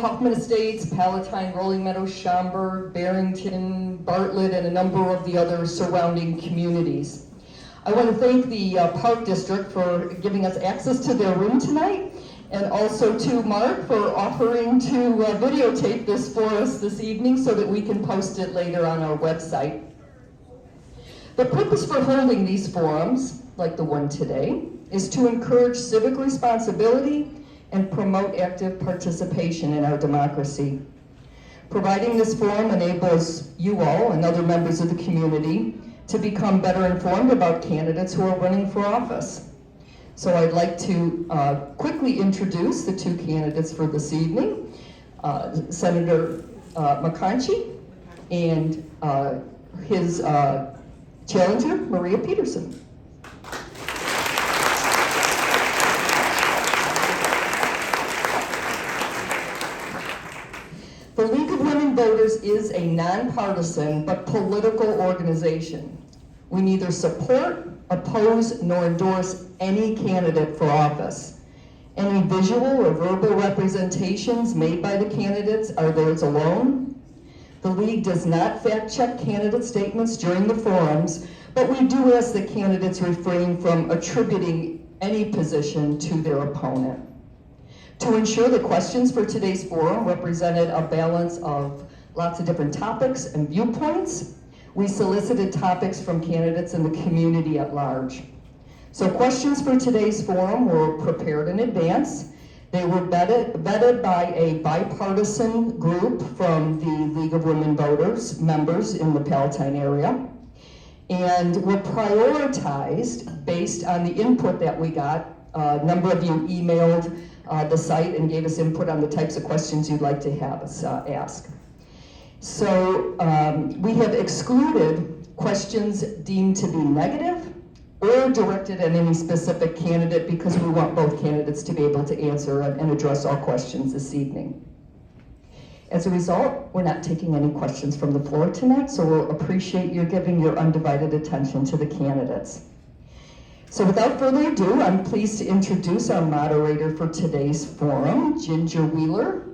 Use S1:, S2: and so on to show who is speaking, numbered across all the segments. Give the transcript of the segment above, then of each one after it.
S1: Huffman Estates, Palatine, Rolling Meadows, Schaumburg, Barrington, Bartlett, and a number of the other surrounding communities. I want to thank the Park District for giving us access to their room tonight, and also to Mark for offering to videotape this for us this evening so that we can post it later on our website. The purpose for holding these forums, like the one today, is to encourage civic responsibility and promote active participation in our democracy. Providing this forum enables you all and other members of the community to become better informed about candidates who are running for office. So I'd like to quickly introduce the two candidates for this evening, Senator McConchie and his challenger, Maria Peterson. The League of Women Voters is a nonpartisan but political organization. We neither support, oppose, nor endorse any candidate for office. Any visual or verbal representations made by the candidates are theirs alone. The League does not fact-check candidate statements during the forums, but we do ask that candidates refrain from attributing any position to their opponent. To ensure the questions for today's forum represented a balance of lots of different topics and viewpoints, we solicited topics from candidates in the community at large. So questions for today's forum were prepared in advance. They were vetted by a bipartisan group from the League of Women Voters members in the Palatine area, and were prioritized based on the input that we got. A number of you emailed the site and gave us input on the types of questions you'd like to have us ask. So we have excluded questions deemed to be negative or directed at any specific candidate because we want both candidates to be able to answer and address all questions this evening. As a result, we're not taking any questions from the floor tonight, so we'll appreciate you giving your undivided attention to the candidates. So without further ado, I'm pleased to introduce our moderator for today's forum, Ginger Wheeler.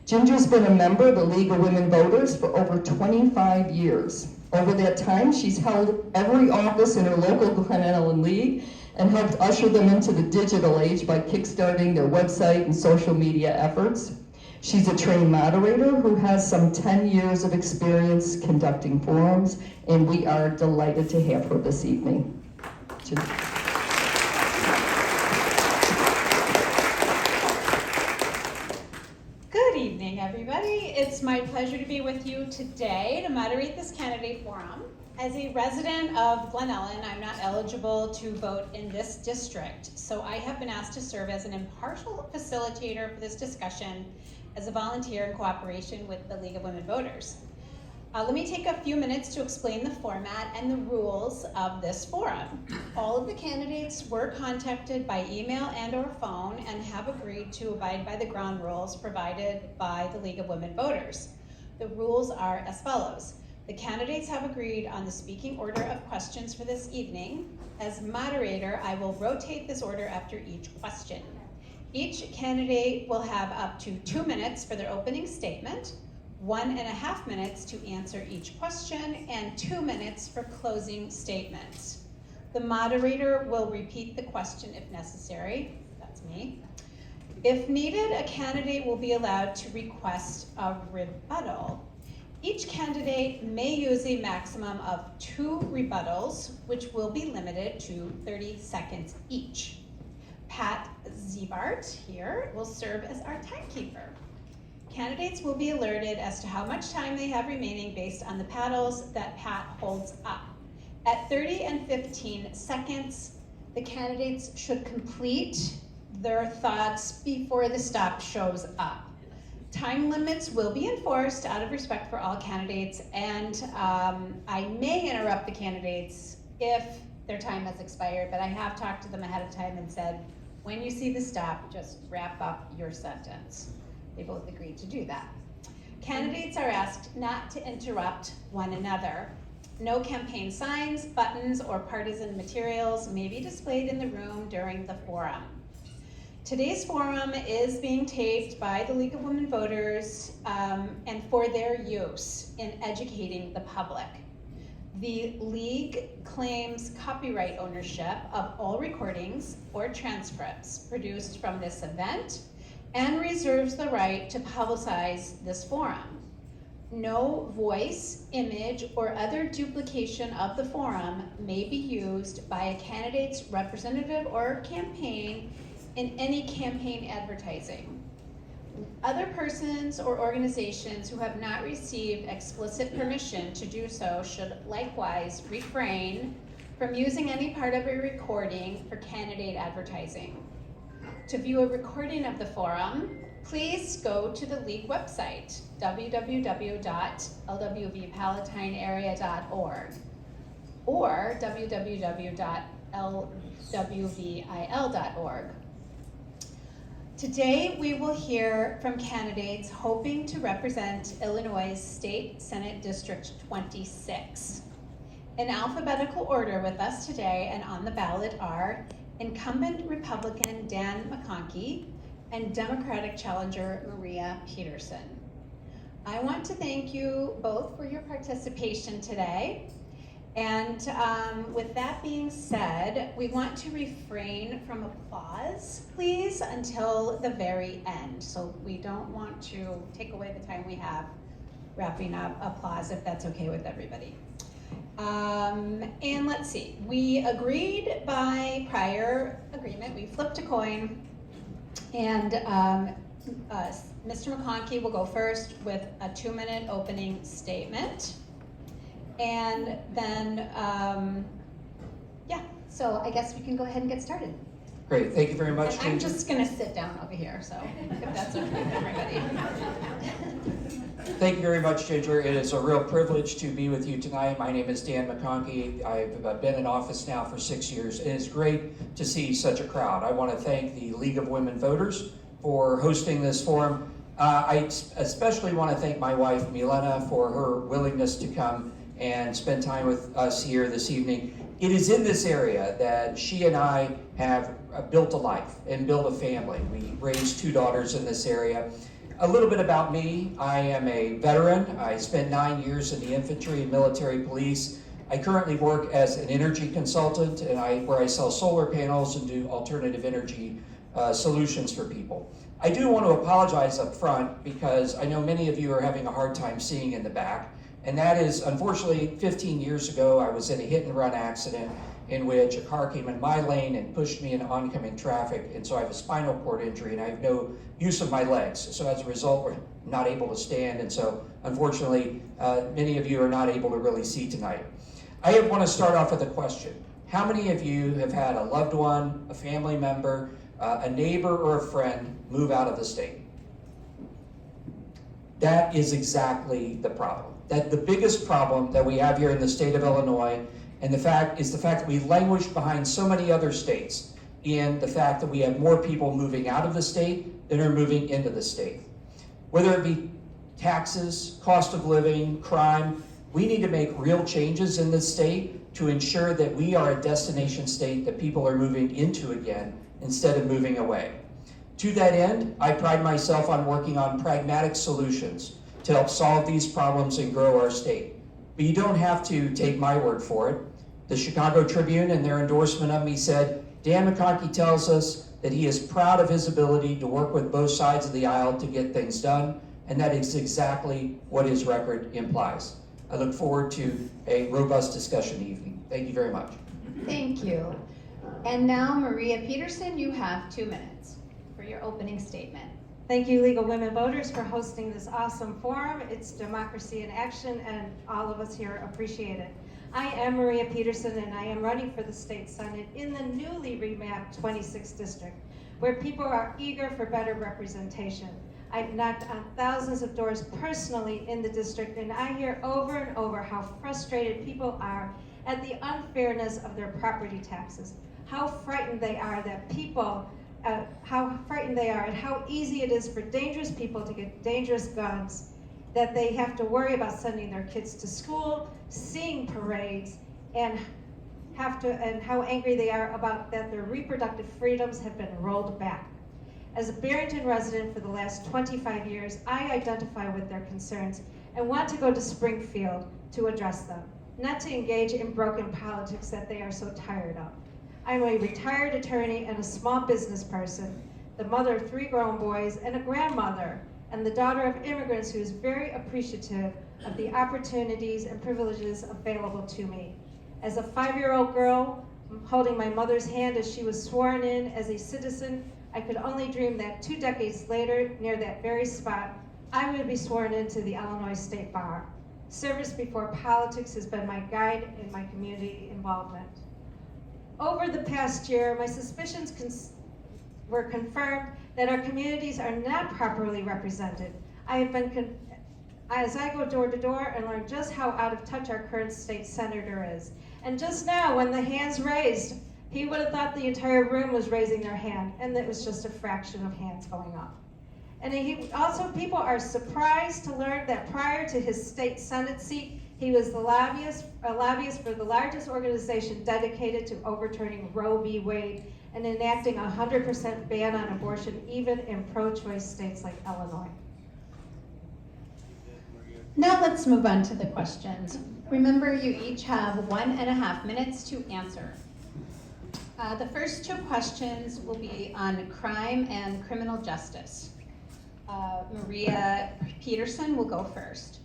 S1: Ginger's been a member of the League of Women Voters for over 25 years. Over that time, she's held every office in her local Glen and Ellyn League and helped usher them into the digital age by kickstarting their website and social media efforts. She's a trained moderator who has some 10 years of experience conducting forums, and we are delighted to have her this evening. Ginger.
S2: Good evening, everybody. It's my pleasure to be with you today to moderate this candidate forum. As a resident of Glen Ellyn, I'm not eligible to vote in this district, so I have been asked to serve as an impartial facilitator for this discussion as a volunteer in cooperation with the League of Women Voters. Let me take a few minutes to explain the format and the rules of this forum. All of the candidates were contacted by email and or phone and have agreed to abide by the ground rules provided by the League of Women Voters. The rules are as follows. The candidates have agreed on the speaking order of questions for this evening. As moderator, I will rotate this order after each question. Each candidate will have up to 2 minutes for their opening statement, 1.5 minutes to answer each question, and 2 minutes for closing statements. The moderator will repeat the question if necessary. That's me. If needed, a candidate will be allowed to request a rebuttal. Each candidate may use a maximum of 2 rebuttals, which will be limited to 30 seconds each. Pat Zebart here will serve as our timekeeper. Candidates will be alerted as to how much time they have remaining based on the paddles that Pat holds up. At 30 and 15 seconds, the candidates should complete their thoughts before the stop shows up. Time limits will be enforced out of respect for all candidates, and I may interrupt the candidates if their time has expired, but I have talked to them ahead of time and said, when you see the stop, just wrap up your sentence. They both agreed to do that. Candidates are asked not to interrupt one another. No campaign signs, buttons, or partisan materials may be displayed in the room during the forum. Today's forum is being taped by the League of Women Voters and for their use in educating the public. The League claims copyright ownership of all recordings or transcripts produced from this event and reserves the right to publicize this forum. No voice, image, or other duplication of the forum may be used by a candidate's representative or campaign in any campaign advertising. Other persons or organizations who have not received explicit permission to do so should likewise refrain from using any part of a recording for candidate advertising. To view a recording of the forum, please go to the League website, www.lwvpalatinearea.org or www.lwvil.org. Today, we will hear from candidates hoping to represent Illinois State Senate District 26. In alphabetical order with us today and on the ballot are incumbent Republican Dan McConchie and Democratic challenger Maria Peterson. I want to thank you both for your participation today. And with that being said, we want to refrain from applause, please, until the very end. So we don't want to take away the time we have wrapping up applause, if that's okay with everybody. And let's see, we agreed by prior agreement, we flipped a coin, and Mr. McConchie will go first with a 2-minute opening statement. And then, so I guess we can go ahead and get started.
S3: Great, thank you very much,
S2: And I'm
S3: Ginger.
S2: just gonna sit down over here, so if that's okay with everybody.
S3: Thank you very much, Ginger. It is a real privilege to be with you tonight. My name is Dan McConchie. I've been in office now for 6 years, and it's great to see such a crowd. I want to thank the League of Women Voters for hosting this forum. I especially want to thank my wife, Milena, for her willingness to come and spend time with us here this evening. It is in this area that she and I have built a life and built a family. We raised 2 daughters in this area. A little bit about me. I am a veteran. I spent 9 years in the infantry and military police. I currently work as an energy consultant where I sell solar panels and do alternative energy solutions for people. I do want to apologize up front because I know many of you are having a hard time seeing in the back. And that is, unfortunately, 15 years ago, I was in a hit-and-run accident in which a car came in my lane and pushed me into oncoming traffic. And so I have a spinal cord injury and I have no use of my legs. So as a result, we're not able to stand. And so, unfortunately, many of you are not able to really see tonight. I want to start off with a question. How many of you have had a loved one, a family member, a neighbor, or a friend move out of the state? That is exactly the problem. That the biggest problem that we have here in the state of Illinois, and the fact that we languish behind so many other states in the fact that we have more people moving out of the state than are moving into the state. Whether it be taxes, cost of living, crime, we need to make real changes in this state to ensure that we are a destination state that people are moving into again instead of moving away. To that end, I pride myself on working on pragmatic solutions to help solve these problems and grow our state. But you don't have to take my word for it. The Chicago Tribune, in their endorsement of me, said, Dan McConchie tells us that he is proud of his ability to work with both sides of the aisle to get things done, and that is exactly what his record implies. I look forward to a robust discussion evening. Thank you very much.
S2: Thank you. And now, Maria Peterson, you have 2 minutes for your opening statement.
S4: Thank you, League of Women Voters, for hosting this awesome forum. It's democracy in action, and all of us here appreciate it. I am Maria Peterson, and I am running for the state senate in the newly remapped 26th district, where people are eager for better representation. I've knocked on thousands of doors personally in the district, and I hear over and over how frustrated people are at the unfairness of their property taxes, how frightened they are that people how frightened they are and how easy it is for dangerous people to get dangerous guns, that they have to worry about sending their kids to school, seeing parades, and how angry they are about that their reproductive freedoms have been rolled back. As a Barrington resident for the last 25 years, I identify with their concerns and want to go to Springfield to address them, not to engage in broken politics that they are so tired of. I'm a retired attorney and a small business person, the mother of 3 grown boys and a grandmother, and the daughter of immigrants who is very appreciative of the opportunities and privileges available to me. As a 5-year-old girl, holding my mother's hand as she was sworn in as a citizen, I could only dream that 2 decades later, near that very spot, I would be sworn into the Illinois State Bar. Service before politics has been my guide in my community involvement. Over the past year, my suspicions were confirmed that our communities are not properly represented. I have been, as I go door to door and learn just how out of touch our current state senator is. And just now, when the hands raised, he would have thought the entire room was raising their hand, and it was just a fraction of hands going up. And people are surprised to learn that prior to his state Senate seat, he was a lobbyist for the largest organization dedicated to overturning Roe v. Wade and enacting a 100% ban on abortion, even in pro-choice states like Illinois.
S2: Now let's move on to the questions. Remember, you each have 1.5 minutes to answer. The first 2 questions will be on crime and criminal justice. Maria Peterson will go first.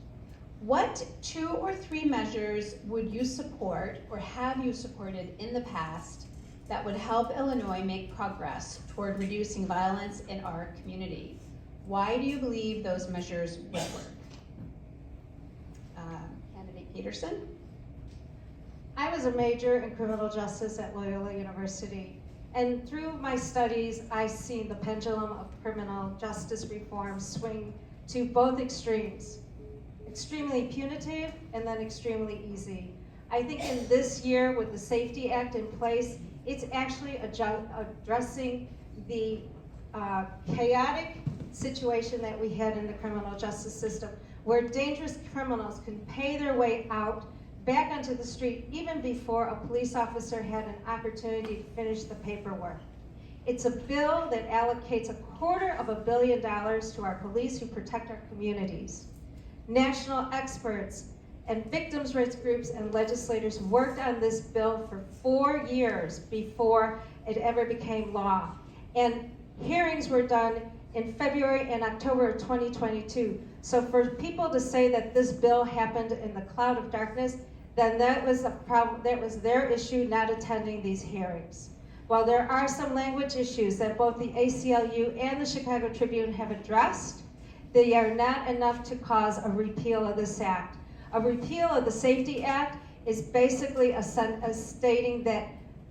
S2: What 2 or 3 measures would you support or have you supported in the past that would help Illinois make progress toward reducing violence in our community? Why do you believe those measures will work? Candidate Peterson?
S4: I was a major in criminal justice at Loyola University, and through my studies, I've seen the pendulum of criminal justice reform swing to both extremes, extremely punitive and then extremely easy. I think in this year, with the Safety Act in place, it's actually addressing the chaotic situation that we had in the criminal justice system, where dangerous criminals can pay their way out back onto the street even before a police officer had an opportunity to finish the paperwork. It's a bill that allocates $250 million to our police who protect our communities. National experts and victims' rights groups and legislators worked on this bill for 4 years before it ever became law. And hearings were done in February and October of 2022. So for people to say that this bill happened in the cloud of darkness, then that was a problem. That was their issue, not attending these hearings. While there are some language issues that both the ACLU and the Chicago Tribune have addressed, they are not enough to cause a repeal of this act. A repeal of the Safety Act is basically a stating that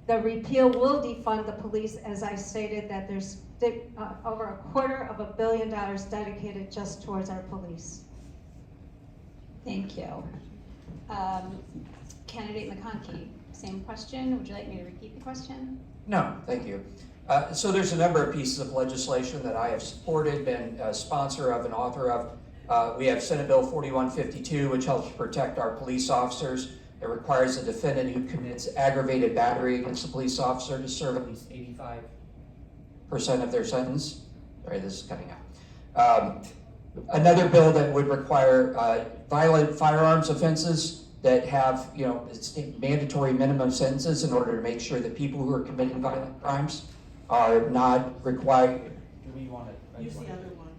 S4: the repeal will defund the police, as I stated, that there's over $250 million dedicated just towards our police.
S2: Thank you. Candidate McConchie, same question. Would you like me to repeat the question?
S3: No, thank you. So there's a number of pieces of legislation that I have supported, been a sponsor of and author of. We have Senate Bill 4152, which helps protect our police officers. It requires a defendant who commits aggravated battery against a police officer to serve at least 85% of their sentence. Sorry, this is cutting out. Another bill that would require violent firearms offenses that have, mandatory minimum sentences in order to make sure that people who are committing violent crimes are not required. Do we want to use the other one?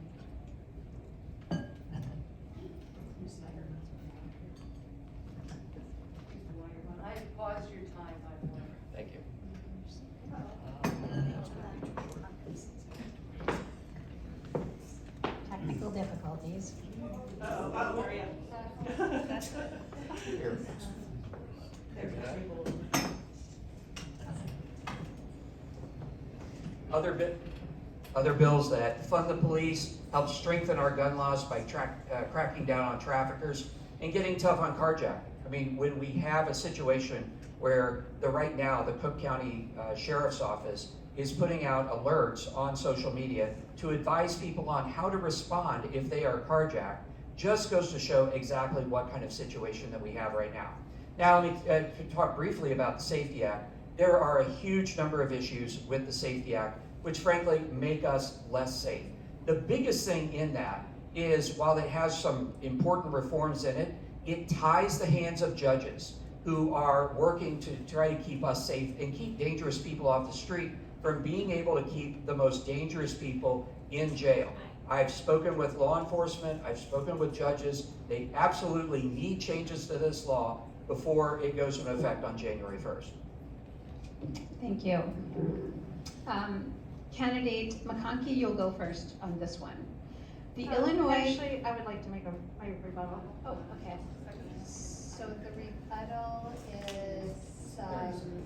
S5: I paused your time, by the way.
S3: Thank you.
S2: Technical difficulties.
S5: Maria.
S3: Here. Other bills that fund the police, help strengthen our gun laws by cracking down on traffickers, and getting tough on carjacking. I mean, when we have a situation where right now the Cook County Sheriff's Office is putting out alerts on social media to advise people on how to respond if they are carjacked, just goes to show exactly what kind of situation that we have right now. Now, let me talk briefly about the Safety Act. There are a huge number of issues with the Safety Act which frankly make us less safe. The biggest thing in that is, while it has some important reforms in it, it ties the hands of judges who are working to try to keep us safe and keep dangerous people off the street from being able to keep the most dangerous people in jail. I've spoken with law enforcement, I've spoken with judges. They absolutely need changes to this law before it goes into effect on January 1st.
S2: Thank you. Candidate McConchie, you'll go first on this one. The Illinois.
S4: Actually, I would like to make my rebuttal.
S2: Oh, okay.
S6: So the rebuttal is,
S5: 30 seconds.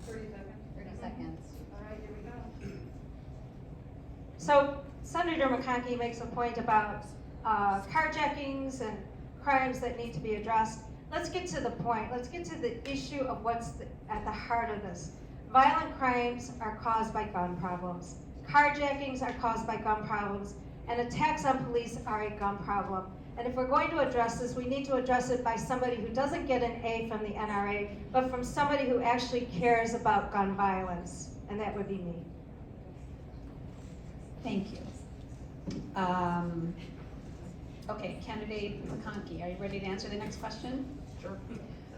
S6: 30 seconds.
S5: All right, here we go.
S4: So Senator McConchie makes a point about carjackings and crimes that need to be addressed. Let's get to the point. Let's get to the issue of what's at the heart of this. Violent crimes are caused by gun problems. Carjackings are caused by gun problems. And attacks on police are a gun problem. And if we're going to address this, we need to address it by somebody who doesn't get an A from the NRA, but from somebody who actually cares about gun violence. And that would be me.
S2: Thank you. Okay, candidate McConchie, are you ready to answer the next question?
S3: Sure.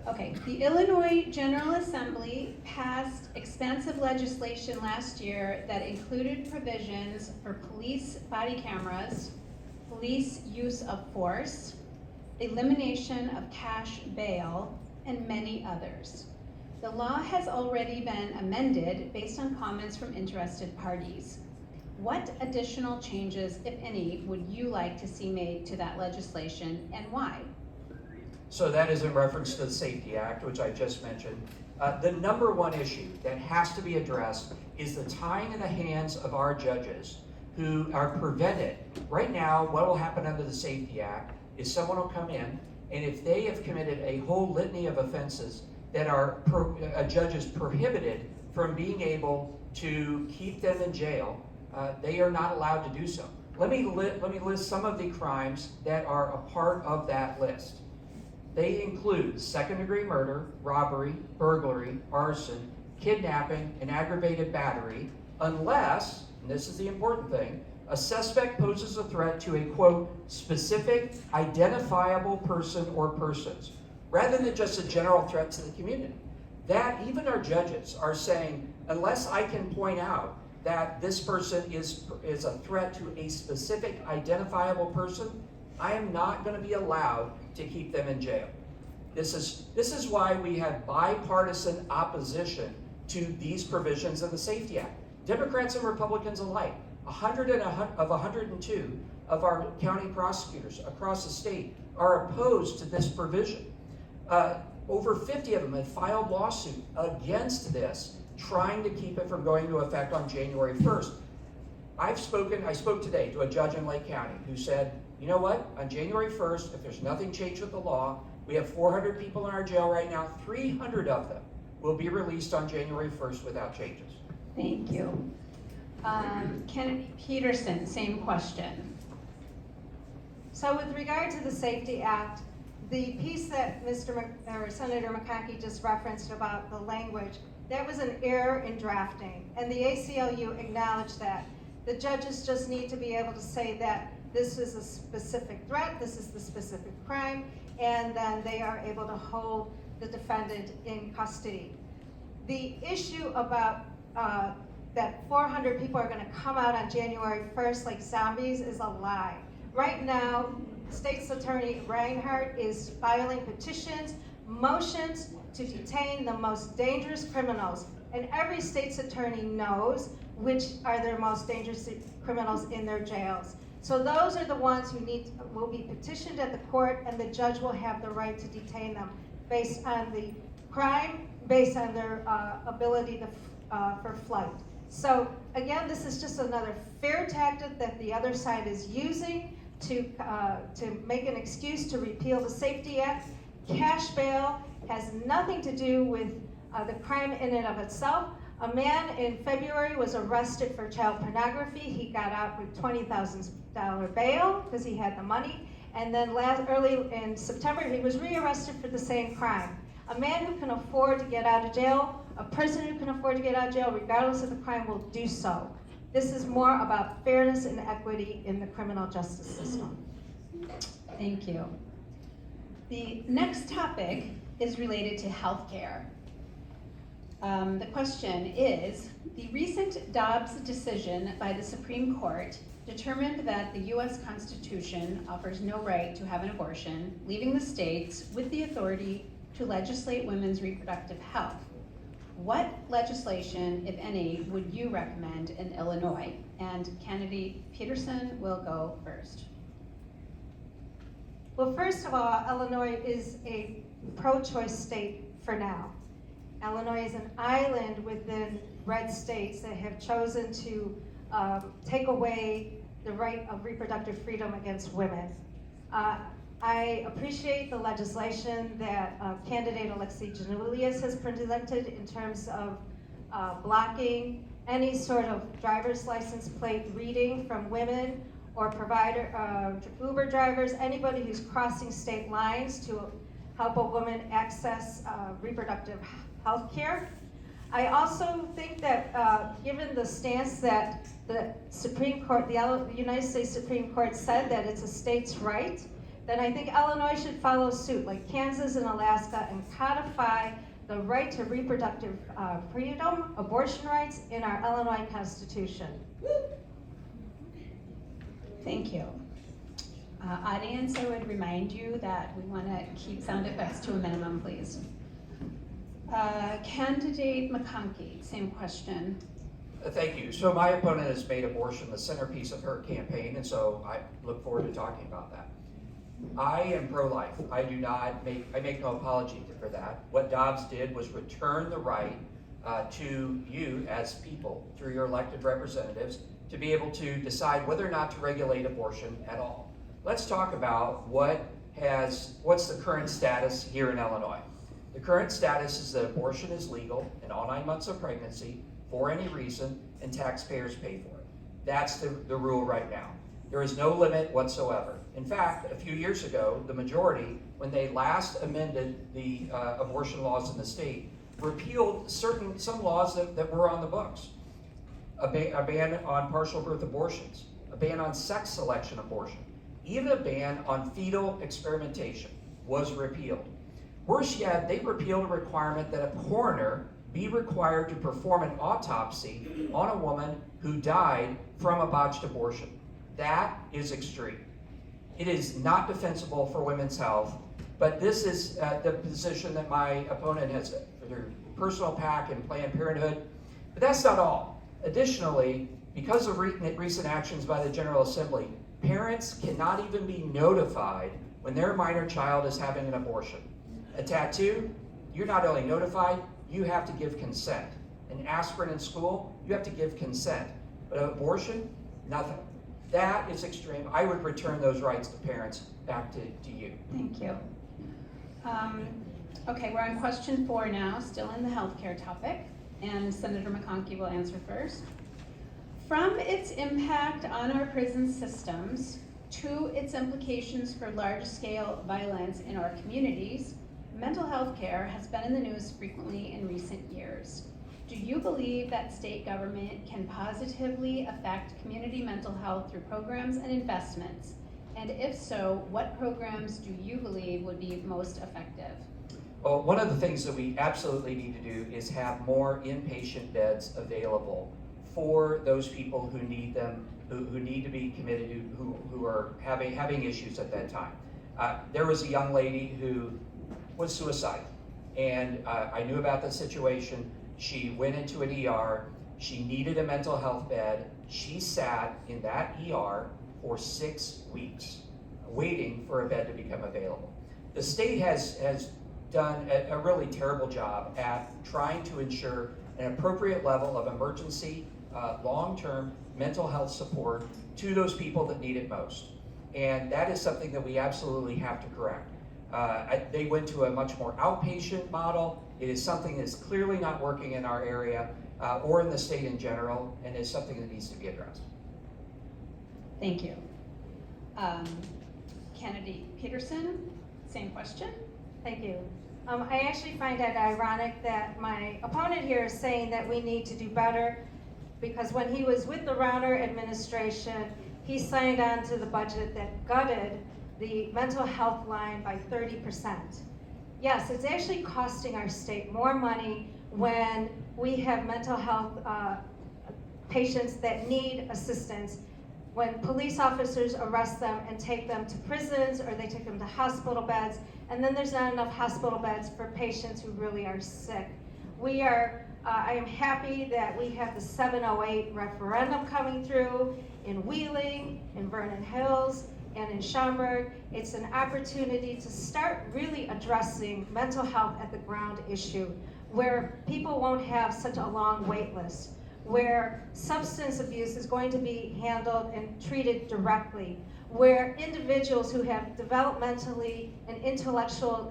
S2: Okay, the Illinois General Assembly passed expansive legislation last year that included provisions for police body cameras, police use of force, elimination of cash bail, and many others. The law has already been amended based on comments from interested parties. What additional changes, if any, would you like to see made to that legislation, and why?
S3: So that is in reference to the Safety Act, which I just mentioned. The number one issue that has to be addressed is the tying in the hands of our judges who are prevented. Right now, what will happen under the Safety Act is someone will come in, and if they have committed a whole litany of offenses that are a judge is prohibited from being able to keep them in jail, they are not allowed to do so. Let me list some of the crimes that are a part of that list. They include second-degree murder, robbery, burglary, arson, kidnapping, and aggravated battery, unless, and this is the important thing, a suspect poses a threat to a, quote, specific identifiable person or persons, rather than just a general threat to the community. That, even our judges are saying, unless I can point out that this person is a threat to a specific identifiable person, I am not going to be allowed to keep them in jail. This is why we have bipartisan opposition to these provisions of the Safety Act. Democrats and Republicans alike, 102 of our county prosecutors across the state are opposed to this provision. Over 50 of them have filed lawsuits against this, trying to keep it from going into effect on January 1st. I spoke today to a judge in Lake County who said, you know what, on January 1st, if there's nothing changed with the law, we have 400 people in our jail right now, 300 of them will be released on January 1st without changes.
S2: Thank you. Candidate Peterson, same question.
S4: So with regard to the Safety Act, the piece that Senator McConchie just referenced about the language, that was an error in drafting, and the ACLU acknowledged that. The judges just need to be able to say that this is a specific threat, this is the specific crime, and then they are able to hold the defendant in custody. The issue about that 400 people are going to come out on January 1st like zombies is a lie. Right now, State's Attorney Reinhardt is filing petitions, motions to detain the most dangerous criminals, and every state's attorney knows which are their most dangerous criminals in their jails. So those are the ones who will be petitioned at the court, and the judge will have the right to detain them based on the crime, based on their ability for flight. So again, this is just another fair tactic that the other side is using to make an excuse to repeal the Safety Act. Cash bail has nothing to do with the crime in and of itself. A man in February was arrested for child pornography. He got out with $20,000 bail because he had the money. And then early in September, he was rearrested for the same crime. A man who can afford to get out of jail, a person who can afford to get out of jail, regardless of the crime, will do so. This is more about fairness and equity in the criminal justice system.
S2: Thank you. The next topic is related to healthcare. The question is, the recent Dobbs decision by the Supreme Court determined that the U.S. Constitution offers no right to have an abortion, leaving the states with the authority to legislate women's reproductive health. What legislation, if any, would you recommend in Illinois? And candidate Peterson will go first.
S4: Well, first of all, Illinois is a pro-choice state for now. Illinois is an island within red states that have chosen to take away the right of reproductive freedom against women. I appreciate the legislation that candidate Alexi Janulius has presented in terms of blocking any sort of driver's license plate reading from women or provider, Uber drivers, anybody who's crossing state lines to help a woman access reproductive health care. I also think that given the stance that the Supreme Court, the United States Supreme Court said that it's a state's right, then I think Illinois should follow suit, like Kansas and Alaska, and codify the right to reproductive freedom, abortion rights in our Illinois Constitution.
S2: Thank you. Audience, I would remind you that we want to keep sound effects to a minimum, please. Candidate McConchie, same question.
S3: Thank you. So my opponent has made abortion the centerpiece of her campaign, and so I look forward to talking about that. I am pro-life. I make no apology for that. What Dobbs did was return the right to you as people, through your elected representatives, to be able to decide whether or not to regulate abortion at all. Let's talk about what's the current status here in Illinois. The current status is that abortion is legal in all 9 months of pregnancy for any reason, and taxpayers pay for it. That's the rule right now. There is no limit whatsoever. In fact, a few years ago, the majority, when they last amended the abortion laws in the state, repealed some laws that were on the books. A ban on partial birth abortions, a ban on sex selection abortion, even a ban on fetal experimentation was repealed. Worse yet, they repealed a requirement that a coroner be required to perform an autopsy on a woman who died from a botched abortion. That is extreme. It is not defensible for women's health, but this is the position that my opponent has for their personal PAC and Planned Parenthood. But that's not all. Additionally, because of recent actions by the General Assembly, parents cannot even be notified when their minor child is having an abortion. A tattoo, you're not only notified, you have to give consent. An aspirin in school, you have to give consent. But an abortion, nothing. That is extreme. I would return those rights to parents back to you.
S2: Thank you. Okay, we're on question 4 now, still in the healthcare topic, and Senator McConchie will answer first. From its impact on our prison systems to its implications for large-scale violence in our communities, mental health care has been in the news frequently in recent years. Do you believe that state government can positively affect community mental health through programs and investments? And if so, what programs do you believe would be most effective?
S3: Well, one of the things that we absolutely need to do is have more inpatient beds available for those people who need them, who need to be committed to, who are having issues at that time. There was a young lady who was suicidal, and I knew about the situation. She went into an ER. She needed a mental health bed. She sat in that ER for 6 weeks, waiting for a bed to become available. The state has done a really terrible job at trying to ensure an appropriate level of emergency, long-term mental health support to those people that need it most. And that is something that we absolutely have to correct. They went to a much more outpatient model. It is something that is clearly not working in our area or in the state in general, and is something that needs to be addressed.
S2: Thank you. Candidate Peterson, same question.
S4: Thank you. I actually find it ironic that my opponent here is saying that we need to do better because when he was with the Rauner administration, he signed on to the budget that gutted the mental health line by 30%. Yes, it's actually costing our state more money when we have mental health patients that need assistance. When police officers arrest them and take them to prisons, or they take them to hospital beds, and then there's not enough hospital beds for patients who really are sick. I am happy that we have the 708 referendum coming through in Wheeling, in Vernon Hills, and in Schaumburg. It's an opportunity to start really addressing mental health at the ground issue, where people won't have such a long wait list, where substance abuse is going to be handled and treated directly, where individuals who have developmentally and intellectual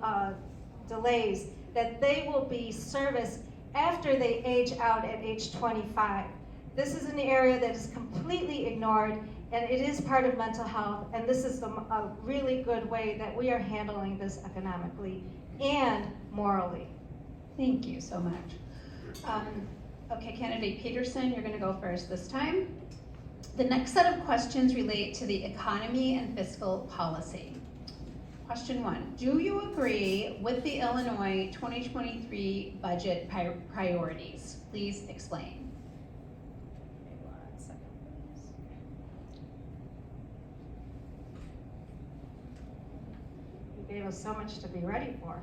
S4: delays, that they will be serviced after they age out at age 25. This is an area that is completely ignored, and it is part of mental health, and this is a really good way that we are handling this economically and morally.
S2: Thank you so much. Okay, candidate Peterson, you're going to go first this time. The next set of questions relate to the economy and fiscal policy. Question 1, do you agree with the Illinois 2023 budget priorities? Please explain. Okay, 1 second, please.
S4: You gave us so much to be ready for.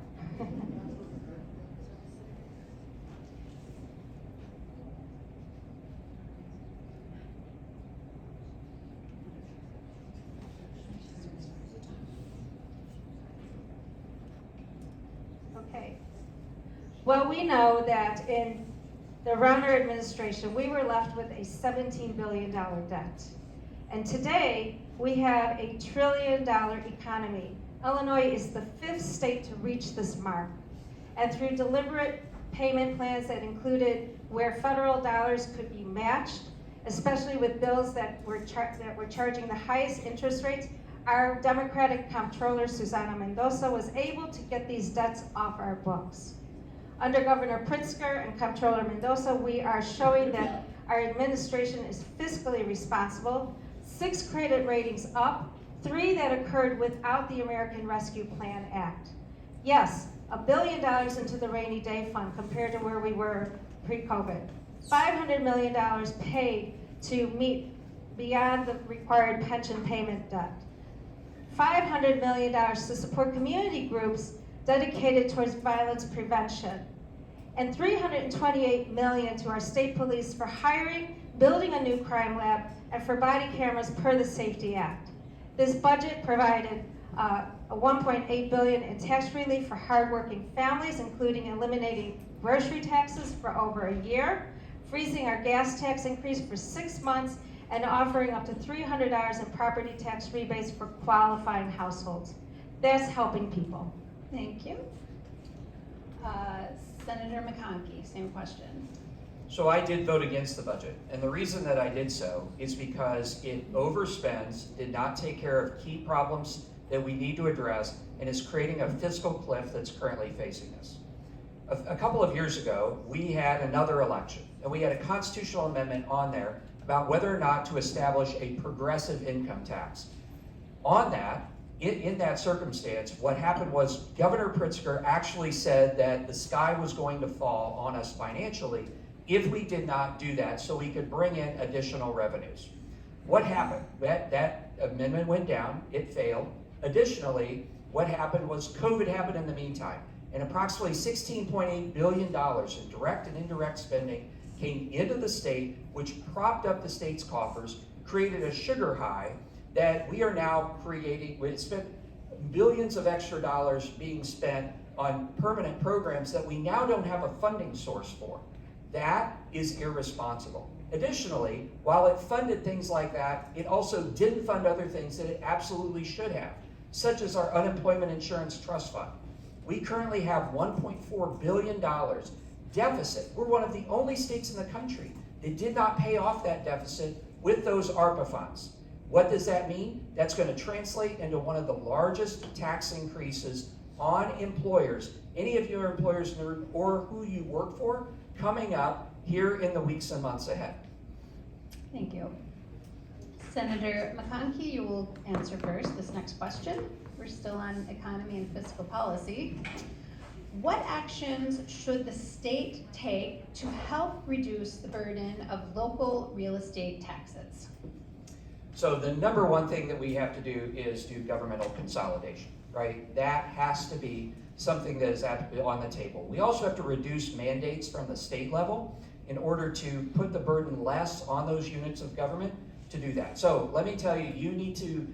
S4: Okay. Well, we know that in the Rauner administration, we were left with a $17 billion debt. And today, we have a $1 trillion economy. Illinois is the 5th state to reach this mark. And through deliberate payment plans that included where federal dollars could be matched, especially with bills that were charging the highest interest rates, our Democratic Comptroller, Susana Mendoza, was able to get these debts off our books. Under Governor Pritzker and Comptroller Mendoza, we are showing that our administration is fiscally responsible, 6 credit ratings up, 3 that occurred without the American Rescue Plan Act. Yes, $1 billion into the rainy day fund compared to where we were pre-COVID. $500 million paid to meet beyond the required pension payment debt. $500 million to support community groups dedicated towards violence prevention. And $328 million to our state police for hiring, building a new crime lab, and for body cameras per the Safety Act. This budget provided a $1.8 billion in tax relief for hardworking families, including eliminating grocery taxes for over a year, freezing our gas tax increase for 6 months, and offering up to $300 in property tax rebates for qualifying households. That's helping people.
S2: Thank you. Senator McConchie, same question.
S3: So I did vote against the budget, and the reason that I did so is because it overspends, did not take care of key problems that we need to address, and is creating a fiscal cliff that's currently facing us. A couple of years ago, we had another election, and we had a constitutional amendment on there about whether or not to establish a progressive income tax. On that, in that circumstance, what happened was Governor Pritzker actually said that the sky was going to fall on us financially if we did not do that, so we could bring in additional revenues. What happened? That amendment went down, it failed. Additionally, what happened was COVID happened in the meantime, and approximately $16.8 billion in direct and indirect spending came into the state, which propped up the state's coffers, created a sugar high that we are now creating. We spent billions of extra dollars being spent on permanent programs that we now don't have a funding source for. That is irresponsible. Additionally, while it funded things like that, it also didn't fund other things that it absolutely should have, such as our unemployment insurance trust fund. We currently have $1.4 billion deficit. We're one of the only states in the country that did not pay off that deficit with those ARPA funds. What does that mean? That's going to translate into one of the largest tax increases on employers, any of your employers or who you work for, coming up here in the weeks and months ahead.
S2: Thank you. Senator McConchie, you will answer first this next question. We're still on economy and fiscal policy. What actions should the state take to help reduce the burden of local real estate taxes?
S3: So the number one thing that we have to do is do governmental consolidation, right? That has to be something that is on the table. We also have to reduce mandates from the state level in order to put the burden less on those units of government to do that. So let me tell you, you need to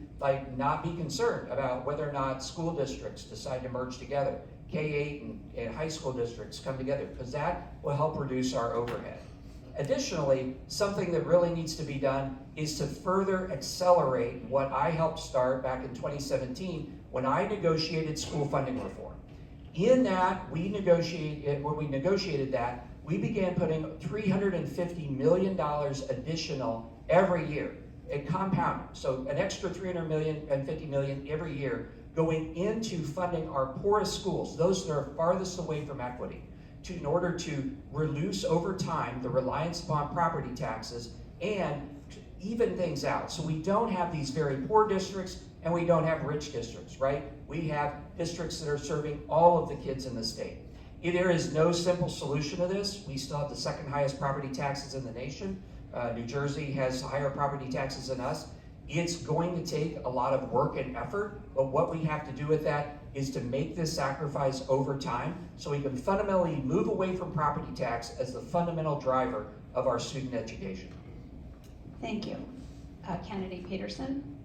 S3: not be concerned about whether or not school districts decide to merge together. K-8 and high school districts come together, because that will help reduce our overhead. Additionally, something that really needs to be done is to further accelerate what I helped start back in 2017 when I negotiated school funding reform. In that, when we negotiated that, we began putting $350 million additional every year. It compounded, so an extra $350 million every year going into funding our poorest schools, those that are farthest away from equity, in order to reduce over time the reliance upon property taxes and even things out. So we don't have these very poor districts and we don't have rich districts, right? We have districts that are serving all of the kids in the state. There is no simple solution to this. We still have the second highest property taxes in the nation. New Jersey has higher property taxes than us. It's going to take a lot of work and effort, but what we have to do with that is to make this sacrifice over time so we can fundamentally move away from property tax as the fundamental driver of our student education.
S2: Thank you. Candidate Peterson.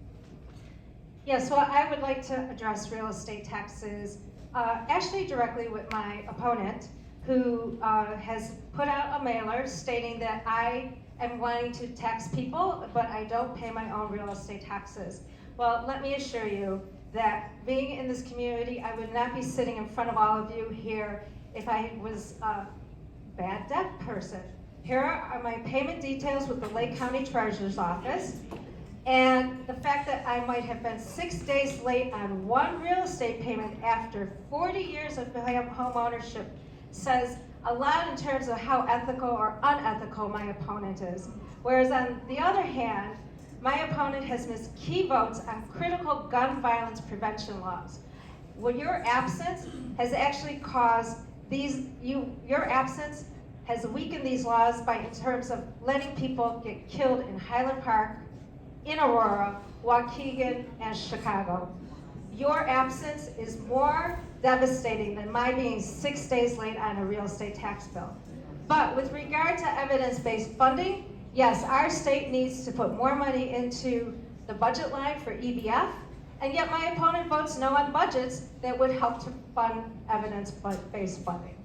S4: Yes, well, I would like to address real estate taxes actually directly with my opponent, who has put out a mailer stating that I am wanting to tax people, but I don't pay my own real estate taxes. Well, let me assure you that being in this community, I would not be sitting in front of all of you here if I was a bad debt person. Here are my payment details with the Lake County Treasurer's Office. And the fact that I might have been 6 days late on one real estate payment after 40 years of home ownership says a lot in terms of how ethical or unethical my opponent is. Whereas on the other hand, my opponent has missed key votes on critical gun violence prevention laws. Well, your absence has actually caused your absence has weakened these laws in terms of letting people get killed in Highland Park, in Aurora, Waukegan, and Chicago. Your absence is more devastating than my being 6 days late on a real estate tax bill. But with regard to evidence-based funding, yes, our state needs to put more money into the budget line for EBF, and yet my opponent votes no on budgets that would help to fund evidence-based funding.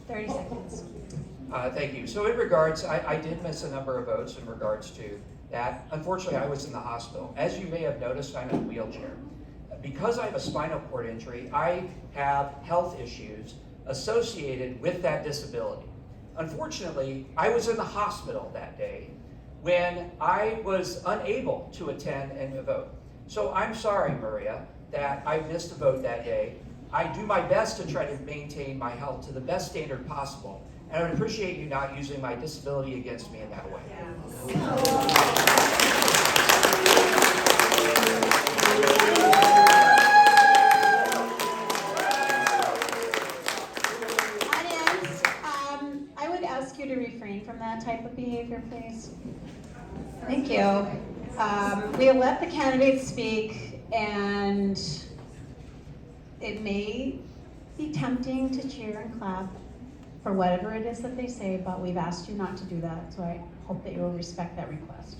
S2: 30 seconds.
S3: Thank you. So in regards, I did miss a number of votes in regards to that. Unfortunately, I was in the hospital. As you may have noticed, I'm in a wheelchair. Because I have a spinal cord injury, I have health issues associated with that disability. Unfortunately, I was in the hospital that day when I was unable to attend and vote. So I'm sorry, Maria, that I missed a vote that day. I do my best to try to maintain my health to the best standard possible. And I would appreciate you not using my disability against me in that way.
S2: Audience, I would ask you to refrain from that type of behavior, please. Thank you. We'll let the candidates speak, and it may be tempting to cheer and clap for whatever it is that they say, but we've asked you not to do that, so I hope that you will respect that request.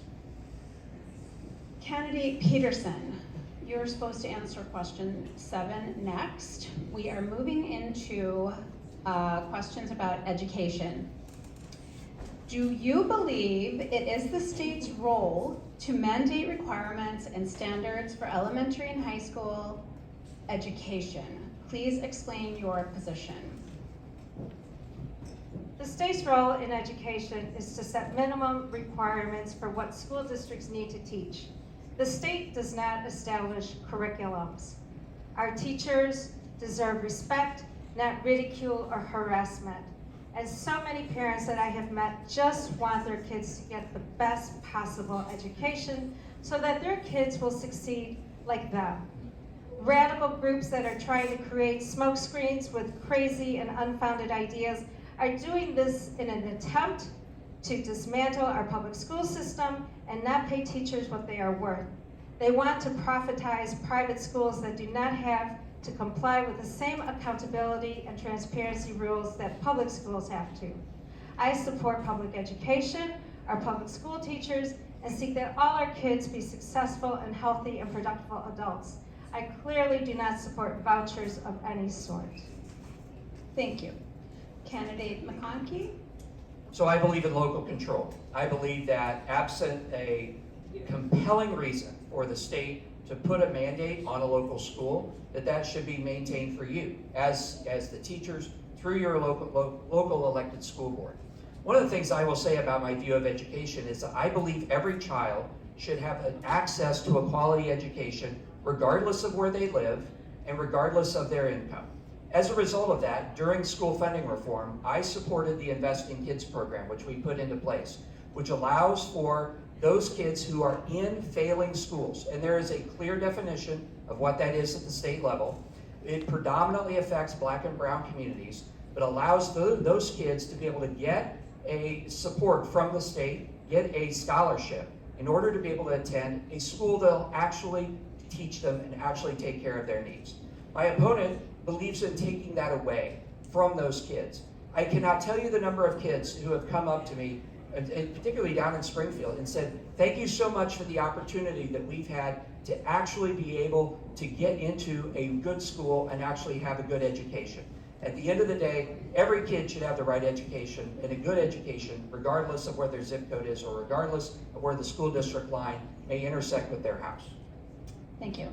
S2: Candidate Peterson, you're supposed to answer question 7 next. We are moving into questions about education. Do you believe it is the state's role to mandate requirements and standards for elementary and high school education? Please explain your position.
S4: The state's role in education is to set minimum requirements for what school districts need to teach. The state does not establish curriculums. Our teachers deserve respect not ridicule or harassment. And so many parents that I have met just want their kids to get the best possible education so that their kids will succeed like them. Radical groups that are trying to create smokescreens with crazy and unfounded ideas are doing this in an attempt to dismantle our public school system and not pay teachers what they are worth. They want to profitize private schools that do not have to comply with the same accountability and transparency rules that public schools have to. I support public education, our public school teachers, and seek that all our kids be successful and healthy and productive adults. I clearly do not support vouchers of any sort.
S2: Thank you. Candidate McConchie?
S3: So I believe in local control. I believe that absent a compelling reason for the state to put a mandate on a local school, that should be maintained for you as the teachers through your local elected school board. One of the things I will say about my view of education is that I believe every child should have access to a quality education regardless of where they live and regardless of their income. As a result of that, during school funding reform, I supported the Invest in Kids program, which we put into place, which allows for those kids who are in failing schools, and there is a clear definition of what that is at the state level. It predominantly affects Black and brown communities, but allows those kids to be able to get a support from the state, get a scholarship, in order to be able to attend a school that'll actually teach them and actually take care of their needs. My opponent believes in taking that away from those kids. I cannot tell you the number of kids who have come up to me, and particularly down in Springfield, and said, thank you so much for the opportunity that we've had to actually be able to get into a good school and actually have a good education. At the end of the day, every kid should have the right education and a good education, regardless of where their zip code is or regardless of where the school district line may intersect with their house.
S2: Thank you.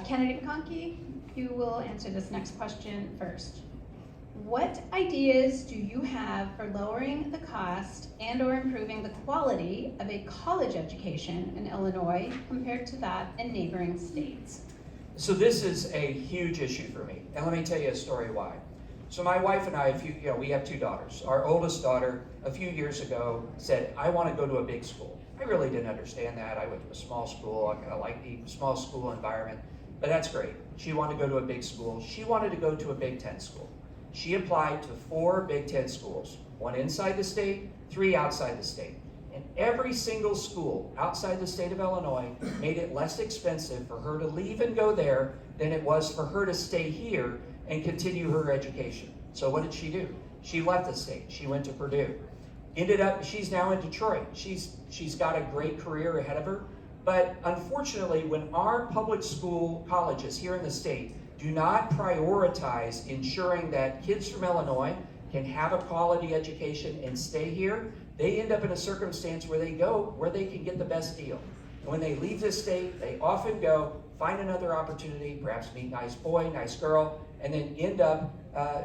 S2: Candidate McConchie, you will answer this next question first. What ideas do you have for lowering the cost and or improving the quality of a college education in Illinois compared to that in neighboring states?
S3: So this is a huge issue for me, and let me tell you a story why. So my wife and I, we have two daughters. Our oldest daughter, a few years ago, said, I want to go to a big school. I really didn't understand that. I went to a small school. I kind of like the small school environment, but that's great. She wanted to go to a big school. She wanted to go to a Big Ten school. She applied to 4 Big Ten schools, 1 inside the state, 3 outside the state. And every single school outside the state of Illinois made it less expensive for her to leave and go there than it was for her to stay here and continue her education. So what did she do? She left the state. She went to Purdue. Ended up, she's now in Detroit. She's got a great career ahead of her. But unfortunately, when our public school colleges here in the state do not prioritize ensuring that kids from Illinois can have a quality education and stay here, they end up in a circumstance where they go where they can get the best deal. And when they leave this state, they often go find another opportunity, perhaps meet nice boy, nice girl, and then end up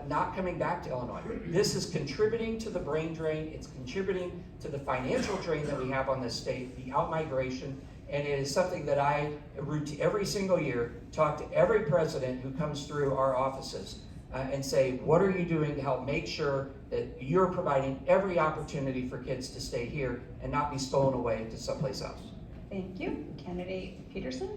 S3: not coming back to Illinois. This is contributing to the brain drain. It's contributing to the financial drain that we have on this state, the outmigration, and it is something that I, every single year, talk to every president who comes through our offices and say, what are you doing to help make sure that you're providing every opportunity for kids to stay here and not be stolen away to someplace else?
S2: Thank you. Candidate Peterson?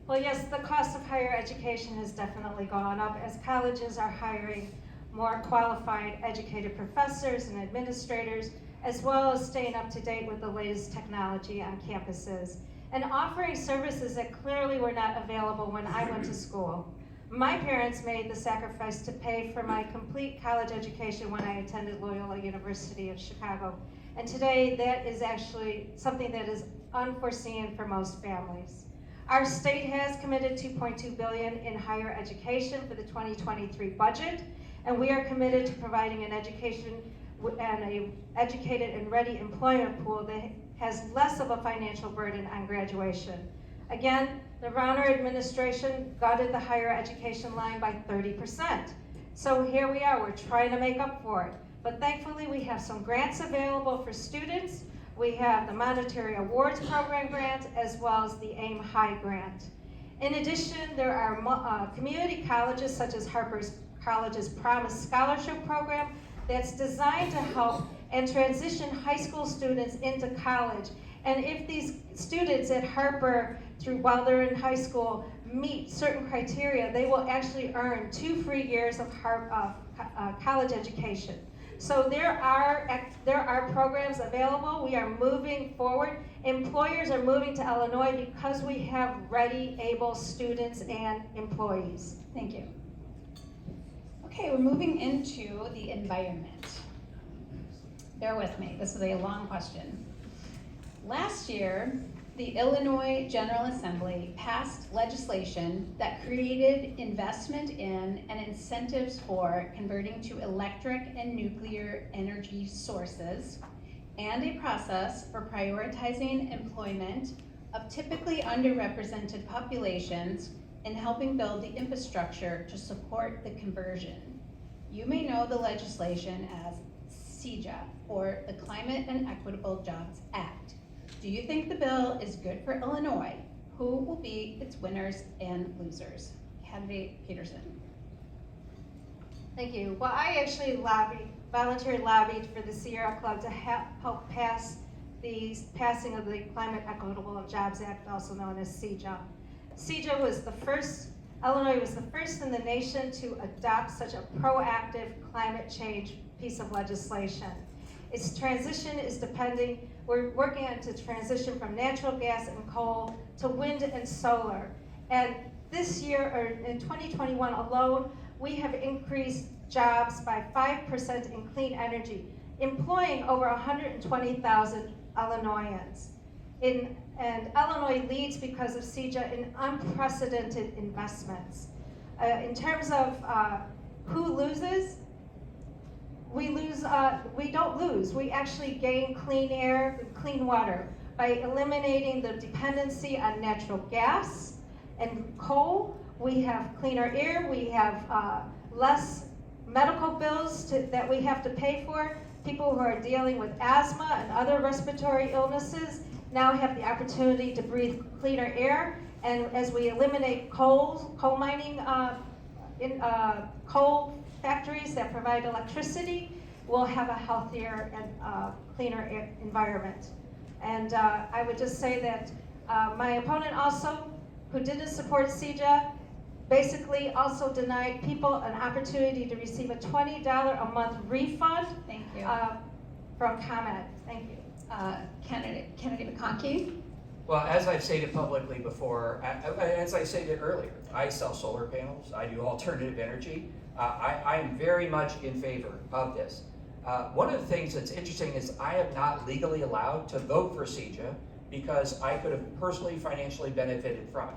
S4: Well, yes, the cost of higher education has definitely gone up as colleges are hiring more qualified, educated professors and administrators, as well as staying up to date with the latest technology on campuses, and offering services that clearly were not available when I went to school. My parents made the sacrifice to pay for my complete college education when I attended Loyola University of Chicago. And today, that is actually something that is unforeseen for most families. Our state has committed $2.2 billion in higher education for the 2023 budget, and we are committed to providing an education and an educated and ready employment pool that has less of a financial burden on graduation. Again, the Rauner administration gutted the higher education line by 30%. So here we are, we're trying to make up for it. But thankfully, we have some grants available for students. We have the Monetary Awards Program grant as well as the AIM High grant. In addition, there are community colleges such as Harper's College's Promise Scholarship Program that's designed to help and transition high school students into college. And if these students at Harper, while they're in high school, meet certain criteria, they will actually earn 2 free years of college education. So there are programs available. We are moving forward. Employers are moving to Illinois because we have ready, able students and employees.
S2: Thank you. Okay, we're moving into the environment. Bear with me, this is a long question. Last year, the Illinois General Assembly passed legislation that created investment in and incentives for converting to electric and nuclear energy sources, and a process for prioritizing employment of typically underrepresented populations and helping build the infrastructure to support the conversion. You may know the legislation as CEJA, or the Climate and Equitable Jobs Act. Do you think the bill is good for Illinois? Who will be its winners and losers? Candidate Peterson.
S4: Thank you. Well, I actually volunteer lobbied for the Sierra Club to help pass the passing of the Climate Equitable Jobs Act, also known as CEJA. CEJA was the first, Illinois was the first in the nation to adopt such a proactive climate change piece of legislation. Its transition is we're working on to transition from natural gas and coal to wind and solar. And this year, or in 2021 alone, we have increased jobs by 5% in clean energy, employing over 120,000 Illinoisans. And Illinois leads because of CEJA in unprecedented investments. In terms of who loses, we don't lose. We actually gain clean air, clean water by eliminating the dependency on natural gas and coal. We have cleaner air. We have less medical bills that we have to pay for. People who are dealing with asthma and other respiratory illnesses now have the opportunity to breathe cleaner air. And as we eliminate coal mining, coal factories that provide electricity, we'll have a healthier and cleaner environment. And I would just say that my opponent also, who didn't support CEJA, basically also denied people an opportunity to receive a $20 a month refund.
S2: Thank you.
S4: From ComEd. Thank you.
S2: Candidate McConchie.
S3: Well, as I've stated publicly before, as I stated earlier, I sell solar panels, I do alternative energy. I am very much in favor of this. One of the things that's interesting is I am not legally allowed to vote for CEJA because I could have personally financially benefited from it.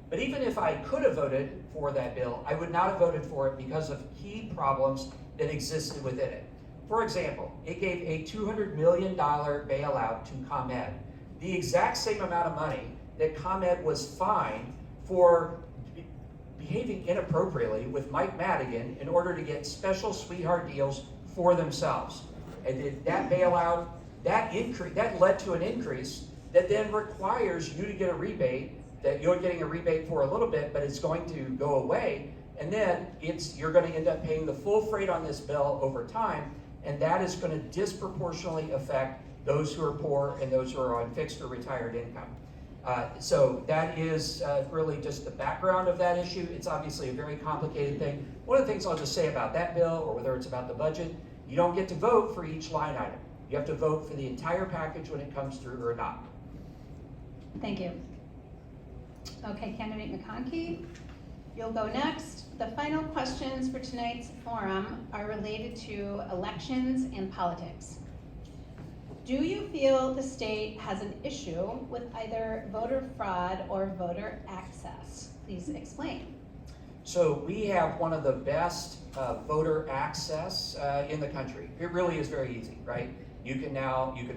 S3: But even if I could have voted for that bill, I would not have voted for it because of key problems that existed within it. For example, it gave a $200 million bailout to ComEd, the exact same amount of money that ComEd was fined for behaving inappropriately with Mike Madigan in order to get special sweetheart deals for themselves. And that bailout, that led to an increase that then requires you to get a rebate, that you're getting a rebate for a little bit, but it's going to go away. And then you're going to end up paying the full freight on this bill over time, and that is going to disproportionately affect those who are poor and those who are on fixed or retired income. So that is really just the background of that issue. It's obviously a very complicated thing. One of the things I'll just say about that bill, or whether it's about the budget, you don't get to vote for each line item. You have to vote for the entire package when it comes through or not.
S2: Thank you. Okay, Candidate McConchie, you'll go next. The final questions for tonight's forum are related to elections and politics. Do you feel the state has an issue with either voter fraud or voter access? Please explain.
S3: So we have one of the best voter access in the country. It really is very easy, right? You can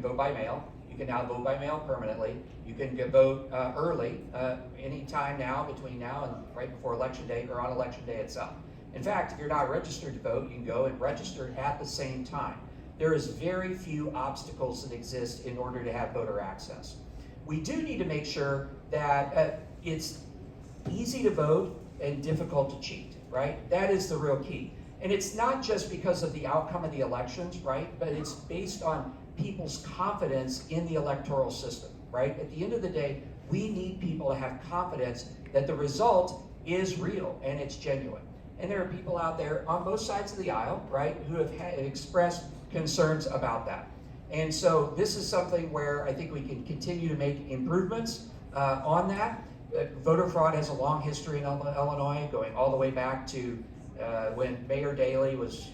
S3: vote by mail. You can now vote by mail permanently. You can vote early, any time now, between now and right before election day or on election day itself. In fact, if you're not registered to vote, you can go and register at the same time. There is very few obstacles that exist in order to have voter access. We do need to make sure that it's easy to vote and difficult to cheat, right? That is the real key. And it's not just because of the outcome of the elections, right? But it's based on people's confidence in the electoral system, right? At the end of the day, we need people to have confidence that the result is real and it's genuine. And there are people out there on both sides of the aisle, right, who have expressed concerns about that. And so this is something where I think we can continue to make improvements on that. Voter fraud has a long history in Illinois, going all the way back to when Mayor Daley was,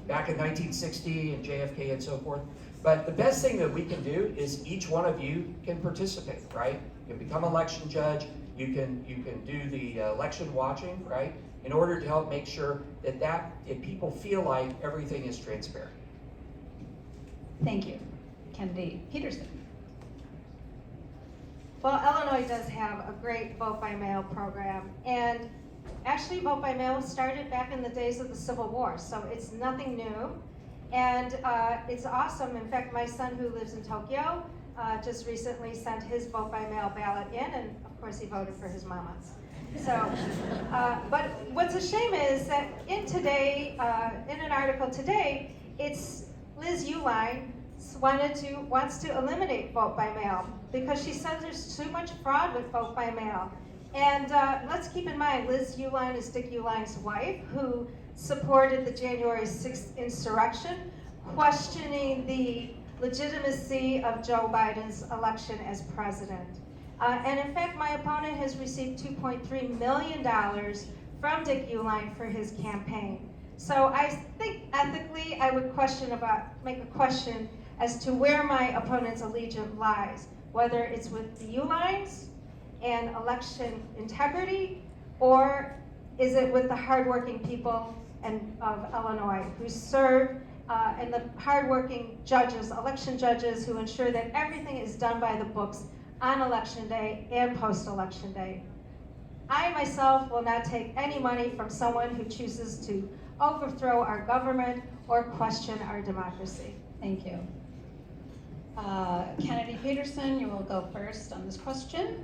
S3: back in 1960 and JFK and so forth. But the best thing that we can do is each one of you can participate, right? You can become election judge. You can do the election watching, right? In order to help make sure that if people feel like everything is transparent.
S2: Thank you. Kennedy Peterson.
S4: Well, Illinois does have a great vote by mail program, and actually vote by mail started back in the days of the Civil War, so it's nothing new, and it's awesome. In fact, my son, who lives in Tokyo, just recently sent his vote by mail ballot in, and of course he voted for his mama. So, but what's a shame is that in an article today, it's Liz Ellyn wants to eliminate vote by mail because she says there's too much fraud with vote by mail. And let's keep in mind, Liz Ellyn is Dick Uline's wife, who supported the January 6th insurrection, questioning the legitimacy of Joe Biden's election as president. And in fact, my opponent has received $2.3 million from Dick Uline for his campaign. So I think ethically, I would make a question as to where my opponent's allegiance lies, whether it's with the Ulines and election integrity, or is it with the hardworking people of Illinois who serve and the hardworking judges, election judges, who ensure that everything is done by the books on election day and post-election day. I myself will not take any money from someone who chooses to overthrow our government or question our democracy.
S2: Thank you. Kennedy Peterson, you will go first on this question.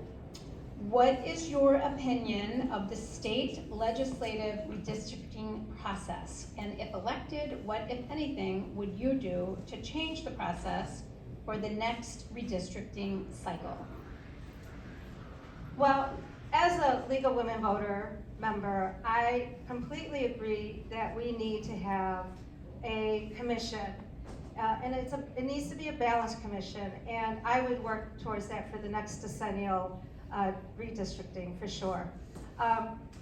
S2: What is your opinion of the state legislative redistricting process? And if elected, what, if anything, would you do to change the process for the next redistricting cycle?
S4: Well, as a League of Women Voter member, I completely agree that we need to have a commission. And it needs to be a balanced commission, and I would work towards that for the next decennial redistricting for sure.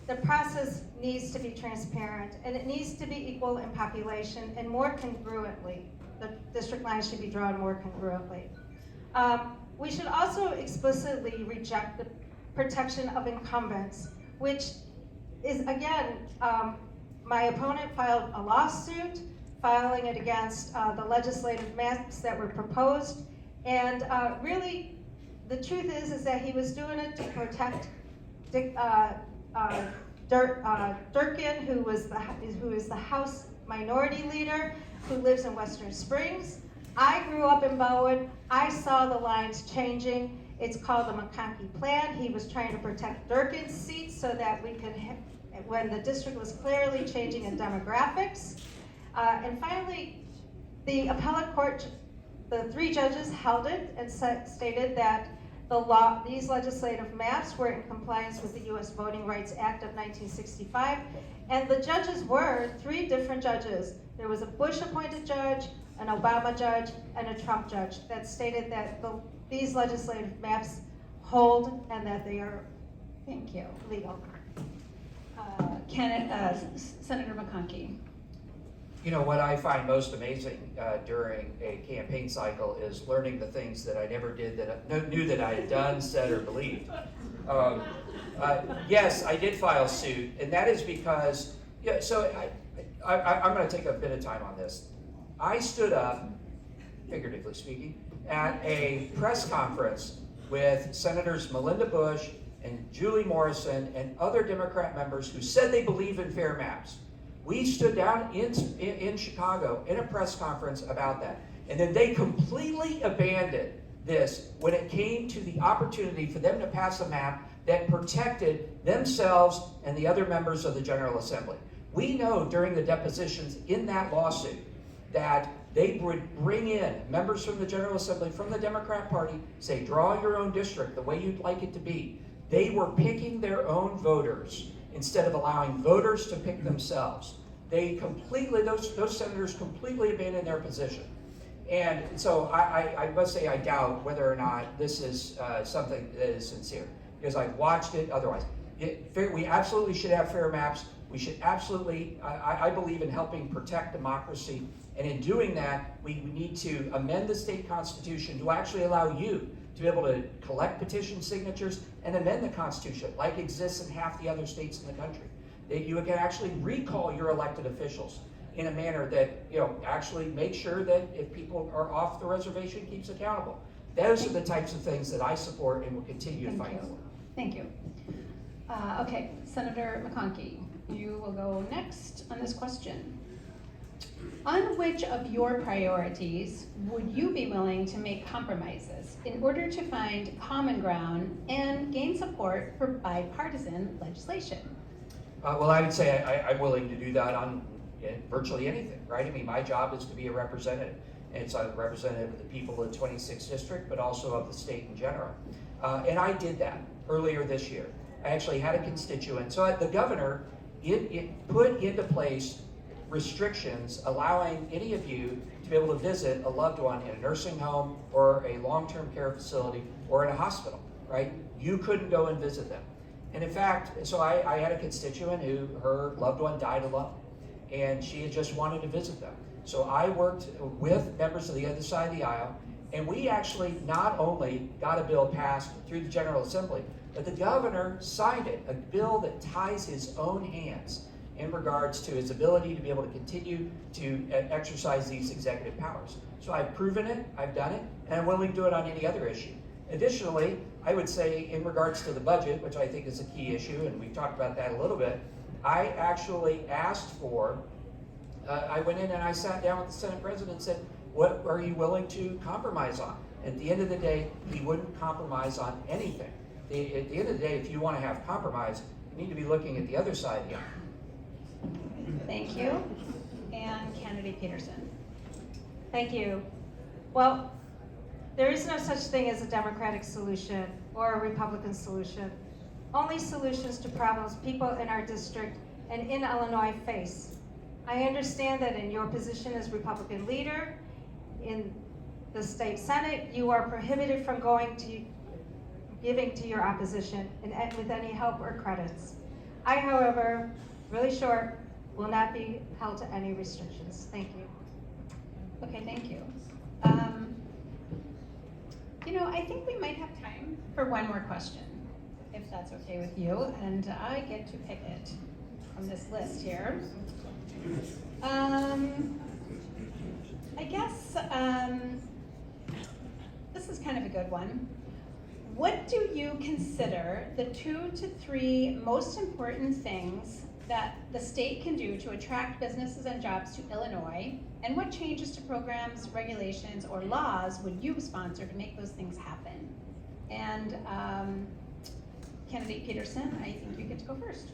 S4: The process needs to be transparent, and it needs to be equal in population and more congruently. The district lines should be drawn more congruently. We should also explicitly reject the protection of incumbents, which is, again, my opponent filed a lawsuit, filing it against the legislative maps that were proposed, and really, the truth is that he was doing it to protect Durkin, who is the House Minority Leader, who lives in Western Springs. I grew up in Bowen. I saw the lines changing. It's called the McConchie Plan. He was trying to protect Durkin's seat so that we could, when the district was clearly changing in demographics. And finally, the appellate court, the 3 judges held it and stated that these legislative maps were in compliance with the U.S. Voting Rights Act of 1965. And the judges were 3 different judges. There was a Bush-appointed judge, an Obama judge, and a Trump judge that stated that these legislative maps hold and that they are
S2: Thank you.
S4: legal.
S2: Senator McConchie.
S3: You know, what I find most amazing during a campaign cycle is learning the things that I never did, knew that I had done, said, or believed. Yes, I did file suit, and that is because, so I'm going to take a bit of time on this. I stood up, figuratively speaking, at a press conference with Senators Melinda Bush and Julie Morrison and other Democrat members who said they believe in fair maps. We stood down in Chicago in a press conference about that. And then they completely abandoned this when it came to the opportunity for them to pass a map that protected themselves and the other members of the General Assembly. We know during the depositions in that lawsuit that they would bring in members from the General Assembly from the Democrat Party, say, draw your own district the way you'd like it to be. They were picking their own voters instead of allowing voters to pick themselves. They completely, those senators completely abandoned their position. And so I must say I doubt whether or not this is something that is sincere, because I've watched it otherwise. We absolutely should have fair maps. We should absolutely, I believe in helping protect democracy. And in doing that, we need to amend the state constitution to actually allow you to be able to collect petition signatures and amend the constitution like exists in half the other states in the country. That you can actually recall your elected officials in a manner that, actually make sure that if people are off the reservation, keeps accountable. Those are the types of things that I support and will continue to fight for.
S2: Thank you. Okay, Senator McConchie, you will go next on this question. On which of your priorities would you be willing to make compromises in order to find common ground and gain support for bipartisan legislation?
S3: Well, I would say I'm willing to do that on virtually anything, right? I mean, my job is to be a representative, and it's a representative of the people of the 26th district, but also of the state in general. And I did that earlier this year. I actually had a constituent. So the governor put into place restrictions allowing any of you to be able to visit a loved one in a nursing home or a long-term care facility or in a hospital, right? You couldn't go and visit them. And in fact, so I had a constituent who her loved one died alone, and she had just wanted to visit them. So I worked with members of the other side of the aisle, and we actually not only got a bill passed through the General Assembly, but the governor signed it, a bill that ties his own hands in regards to his ability to be able to continue to exercise these executive powers. So I've proven it, I've done it, and I'm willing to do it on any other issue. Additionally, I would say in regards to the budget, which I think is a key issue, and we've talked about that a little bit, I actually asked for, I went in and I sat down with the Senate President and said, what are you willing to compromise on? At the end of the day, he wouldn't compromise on anything. At the end of the day, if you want to have compromise, you need to be looking at the other side of the aisle.
S2: Thank you. And candidate Peterson.
S4: Thank you. Well, there is no such thing as a Democratic solution or a Republican solution. Only solutions to problems people in our district and in Illinois face. I understand that in your position as Republican leader in the state Senate, you are prohibited from giving to your opposition with any help or credits. I, however, really short, will not be held to any restrictions. Thank you.
S2: Okay, thank you. I think we might have time for one more question, if that's okay with you, and I get to pick it from this list here. I guess this is kind of a good one. What do you consider the 2 to 3 most important things that the state can do to attract businesses and jobs to Illinois? And what changes to programs, regulations, or laws would you sponsor to make those things happen? And candidate Peterson, I think you get to go first.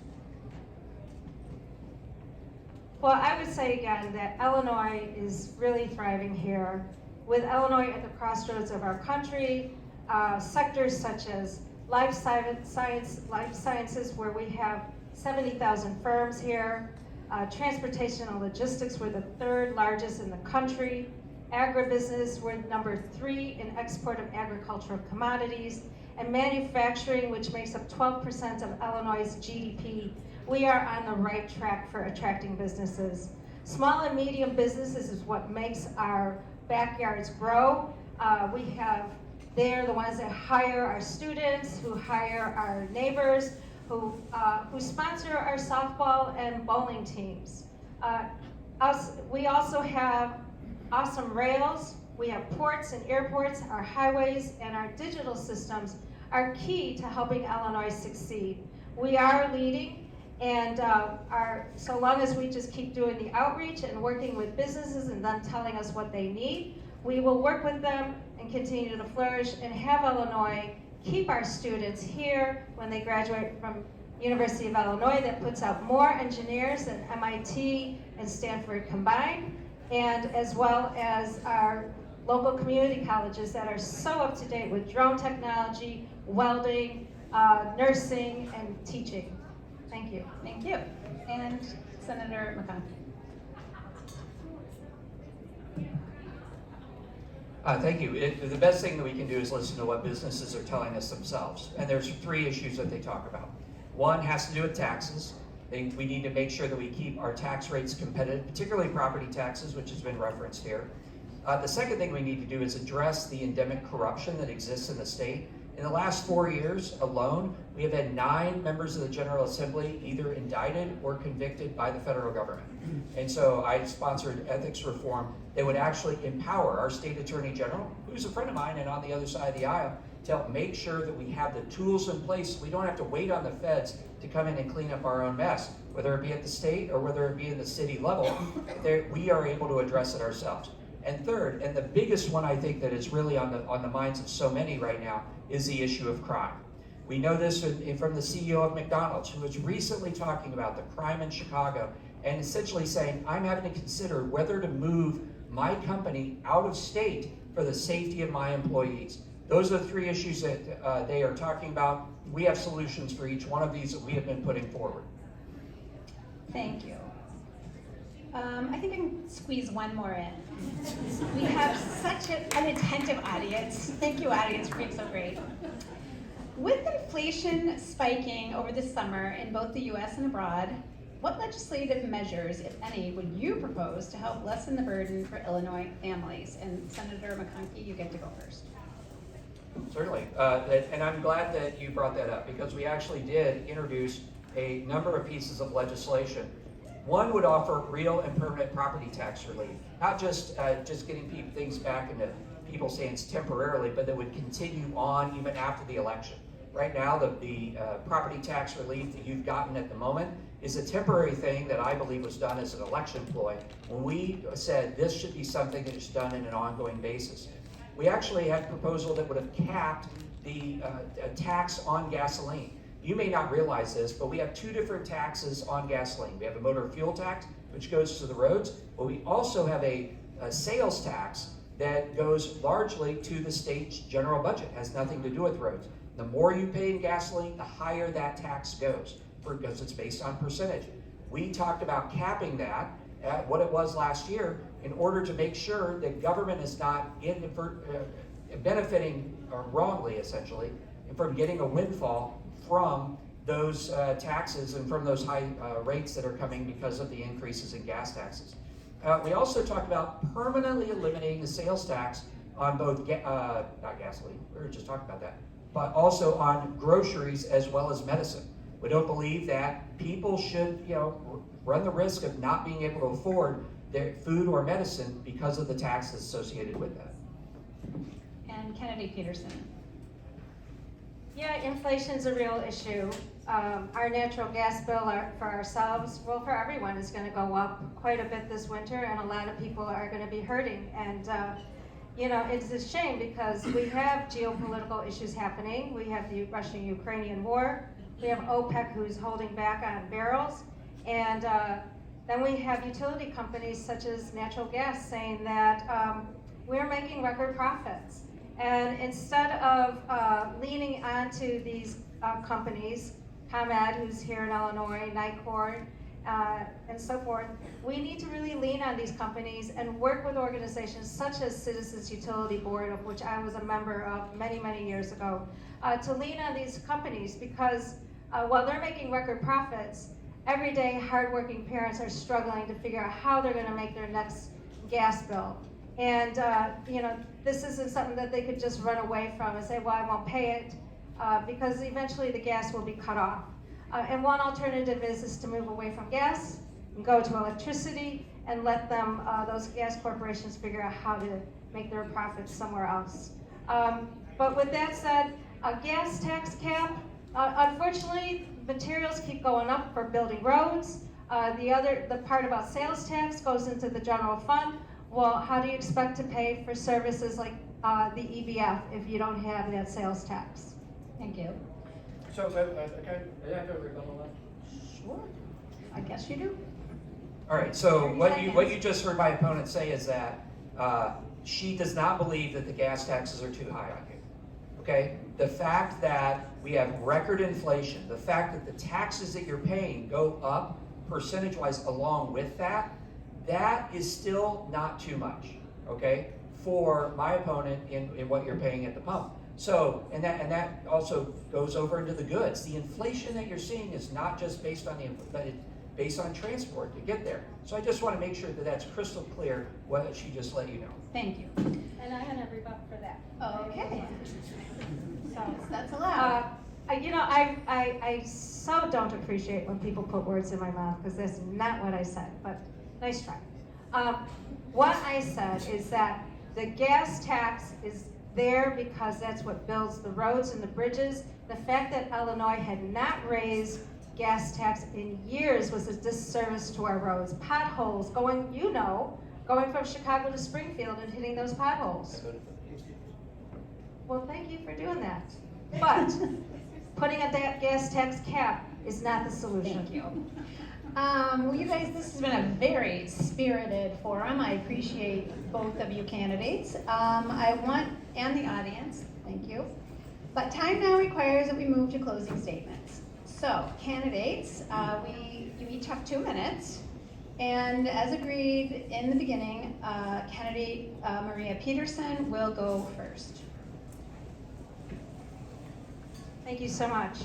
S4: Well, I would say again that Illinois is really thriving here. With Illinois at the crossroads of our country, sectors such as life sciences, where we have 70,000 firms here, transportation and logistics, we're the 3rd largest in the country, agribusiness, we're number 3 in export of agricultural commodities, and manufacturing, which makes up 12% of Illinois' GDP. We are on the right track for attracting businesses. Small and medium businesses is what makes our backyards grow. We have they're the ones that hire our students, who hire our neighbors, who sponsor our softball and bowling teams. We also have awesome rails. We have ports and airports. Our highways and our digital systems are key to helping Illinois succeed. We are leading, and so long as we just keep doing the outreach and working with businesses and them telling us what they need, we will work with them and can continue to flourish and have Illinois keep our students here when they graduate from University of Illinois, that puts out more engineers than MIT and Stanford combined, and as well as our local community colleges that are so up to date with drone technology, welding, nursing, and teaching. Thank you.
S2: Thank you. And Senator McConchie.
S3: Thank you. The best thing that we can do is listen to what businesses are telling us themselves. And there's 3 issues that they talk about. One has to do with taxes. We need to make sure that we keep our tax rates competitive, particularly property taxes, which has been referenced here. The second thing we need to do is address the endemic corruption that exists in the state. In the last 4 years alone, we have had 9 members of the General Assembly either indicted or convicted by the federal government. And so I sponsored ethics reform that would actually empower our state attorney general, who's a friend of mine and on the other side of the aisle, to help make sure that we have the tools in place so we don't have to wait on the feds to come in and clean up our own mess, whether it be at the state or whether it be in the city level. We are able to address it ourselves. And third, and the biggest one I think that is really on the minds of so many right now, is the issue of crime. We know this from the CEO of McDonald's, who was recently talking about the crime in Chicago and essentially saying, I'm having to consider whether to move my company out of state for the safety of my employees. Those are the 3 issues that they are talking about. We have solutions for each one of these that we have been putting forward.
S2: Thank you. I think I can squeeze one more in. We have such an attentive audience. Thank you, audience, for being so great. With inflation spiking over the summer in both the U.S. and abroad, what legislative measures, if any, would you propose to help lessen the burden for Illinois families? And Senator McConchie, you get to go first.
S3: Certainly, and I'm glad that you brought that up because we actually did introduce a number of pieces of legislation. One would offer real and permanent property tax relief, not just getting things back into people's hands temporarily, but that would continue on even after the election. Right now, the property tax relief that you've gotten at the moment is a temporary thing that I believe was done as an election ploy when we said this should be something that is done in an ongoing basis. We actually had a proposal that would have capped the tax on gasoline. You may not realize this, but we have 2 different taxes on gasoline. We have a motor fuel tax, which goes to the roads, but we also have a sales tax that goes largely to the state's general budget. It has nothing to do with roads. The more you pay in gasoline, the higher that tax goes, because it's based on percentage. We talked about capping that at what it was last year in order to make sure that government is not benefiting wrongly, essentially, from getting a windfall from those taxes and from those high rates that are coming because of the increases in gas taxes. We also talked about permanently eliminating the sales tax on both, not gasoline, we were just talking about that, but also on groceries as well as medicine. We don't believe that people should, run the risk of not being able to afford their food or medicine because of the taxes associated with that.
S2: And Kennedy Peterson.
S4: Yeah, inflation's a real issue. Our natural gas bill for ourselves, well, for everyone, is going to go up quite a bit this winter, and a lot of people are going to be hurting. And it's a shame because we have geopolitical issues happening. We have the Russian-Ukrainian war. We have OPEC who's holding back on barrels. And then we have utility companies such as natural gas saying that we're making record profits. And instead of leaning onto these companies, ComEd, who's here in Illinois, Nicor, and so forth, we need to really lean on these companies and work with organizations such as Citizens Utility Board, of which I was a member of many, many years ago, to lean on these companies because while they're making record profits, everyday hardworking parents are struggling to figure out how they're going to make their next gas bill. And this isn't something that they could just run away from and say, well, I won't pay it, because eventually the gas will be cut off. And one alternative is to move away from gas and go to electricity and let them, those gas corporations, figure out how to make their profits somewhere else. But with that said, a gas tax cap, unfortunately, materials keep going up for building roads. The part about sales tax goes into the general fund. Well, how do you expect to pay for services like the EBF if you don't have that sales tax.
S2: Thank you.
S3: So, okay, I have to rebuttal that?
S2: Sure. I guess you do.
S3: All right, so
S2: 30
S3: what
S2: seconds.
S3: you just heard my opponent say is that she does not believe that the gas taxes are too high on you. Okay? The fact that we have record inflation, the fact that the taxes that you're paying go up percentage-wise along with that, that is still not too much, okay, for my opponent in what you're paying at the pump. So, and that also goes over into the goods. The inflation that you're seeing is not just based on but it's based on transport to get there. So I just want to make sure that that's crystal clear what she just let you know.
S2: Thank you.
S4: And I'm gonna rebut for that.
S2: Okay.
S4: So,
S2: That's allowed.
S4: I so don't appreciate when people put words in my mouth, because that's not what I said, but nice try. What I said is that the gas tax is there because that's what builds the roads and the bridges. The fact that Illinois had not raised gas tax in years was a disservice to our roads. Potholes going from Chicago to Springfield and hitting those potholes. Well, thank you for doing that. But putting a gas tax cap is not the solution.
S2: Thank you. Well, you guys, this has been a very spirited forum. I appreciate both of you candidates. And the audience, thank you. But time now requires that we move to closing statements. So, candidates, you each have 2 minutes. And as agreed in the beginning, candidate Maria Peterson will go first.
S4: Thank you so much.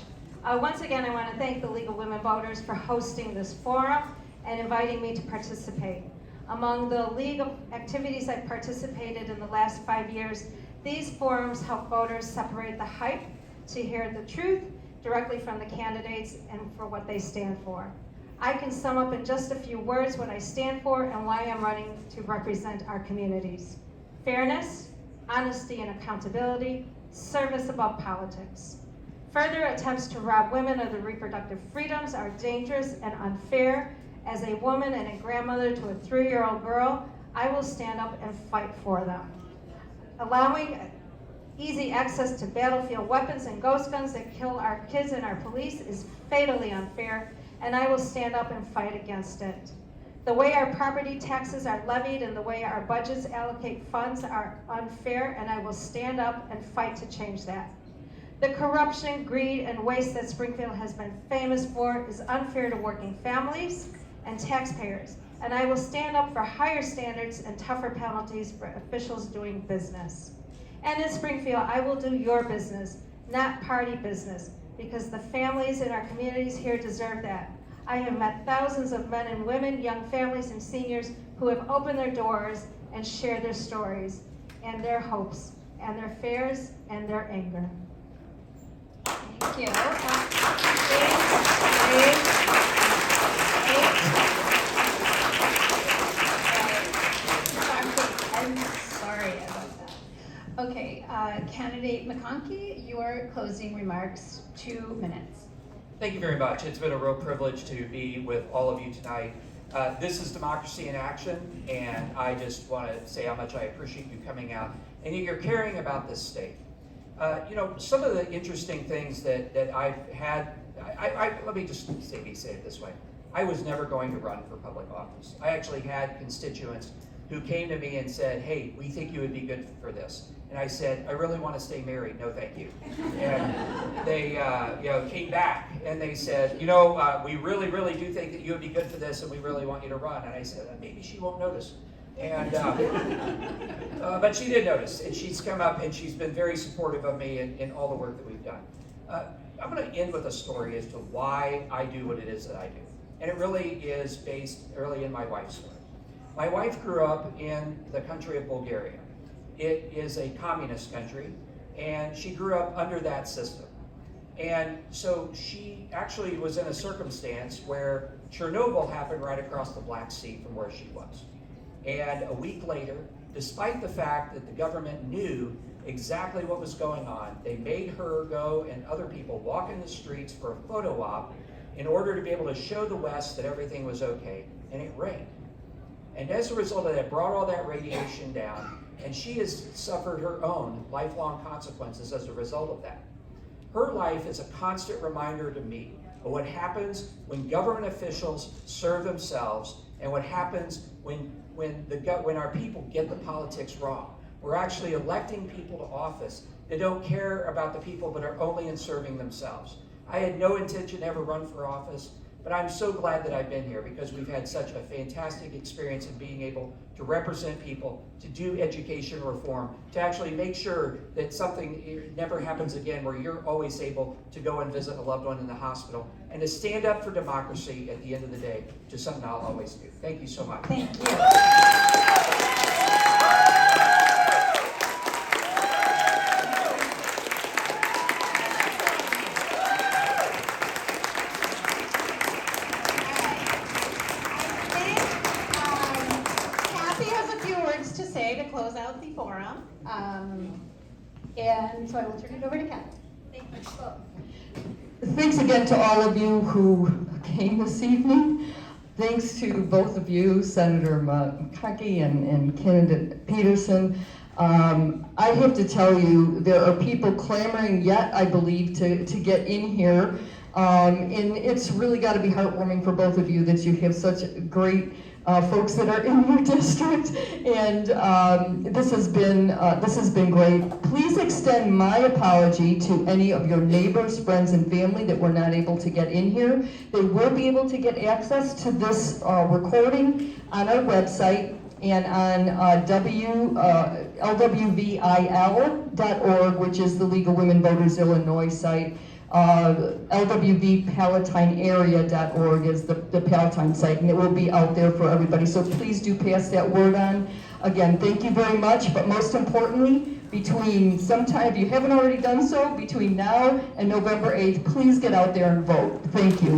S4: Once again, I want to thank the League of Women Voters for hosting this forum and inviting me to participate. Among the League of activities I've participated in the last 5 years, these forums help voters separate the hype to hear the truth directly from the candidates and for what they stand for. I can sum up in just a few words what I stand for and why I'm running to represent our communities. Fairness, honesty and accountability, service above politics. Further attempts to rob women of their reproductive freedoms are dangerous and unfair. As a woman and a grandmother to a 3-year-old girl, I will stand up and fight for them. Allowing easy access to battlefield weapons and ghost guns that kill our kids and our police is fatally unfair, and I will stand up and fight against it. The way our property taxes are levied and the way our budgets allocate funds are unfair, and I will stand up and fight to change that. The corruption, greed, and waste that Springfield has been famous for is unfair to working families and taxpayers, and I will stand up for higher standards and tougher penalties for officials doing business. And in Springfield, I will do your business, not party business, because the families in our communities here deserve that. I have met thousands of men and women, young families and seniors who have opened their doors and shared their stories and their hopes and their fears and their anger.
S2: Thank you. I'm sorry about that. Okay, candidate McConchie, your closing remarks, 2 minutes.
S3: Thank you very much. It's been a real privilege to be with all of you tonight. This is Democracy in Action, and I just want to say how much I appreciate you coming out and you're caring about this state. Some of the interesting things that I've had, let me just say it this way. I was never going to run for public office. I actually had constituents who came to me and said, hey, we think you would be good for this. And I said, I really want to stay married, no thank you. And they came back and they said, we really, really do think that you would be good for this and we really want you to run. And I said, maybe she won't notice. And but she did notice, and she's come up and she's been very supportive of me in all the work that we've done. I'm going to end with a story as to why I do what it is that I do. And it really is based early in my wife's story. My wife grew up in the country of Bulgaria. It is a communist country, and she grew up under that system. And so she actually was in a circumstance where Chernobyl happened right across the Black Sea from where she was. And a week later, despite the fact that the government knew exactly what was going on, they made her go and other people walk in the streets for a photo op in order to be able to show the West that everything was okay, and it rained. And as a result of that, brought all that radiation down, and she has suffered her own lifelong consequences as a result of that. Her life is a constant reminder to me of what happens when government officials serve themselves and what happens when our people get the politics wrong. We're actually electing people to office that don't care about the people but are only in serving themselves. I had no intention to ever run for office, but I'm so glad that I've been here because we've had such a fantastic experience in being able to represent people, to do education reform, to actually make sure that something never happens again where you're always able to go and visit a loved one in the hospital, and to stand up for democracy at the end of the day, which is something I'll always do. Thank you so much.
S2: Thank you. Kathy has a few words to say to close out the forum. And so I will turn it over to Kathy.
S6: Thank you.
S1: Thanks again to all of you who came this evening. Thanks to both of you, Senator McConchie and candidate Peterson. I have to tell you, there are people clamoring yet, I believe, to get in here. And it's really got to be heartwarming for both of you that you have such great folks that are in your district, and this has been great. Please extend my apology to any of your neighbors, friends, and family that were not able to get in here. They will be able to get access to this recording on our website and on lwvil.org, which is the League of Women Voters Illinois site. lwvpalatinearea.org is the Palatine site, and it will be out there for everybody. So please do pass that word on. Again, thank you very much, but most importantly, between sometime, if you haven't already done so, between now and November 8th, please get out there and vote. Thank you.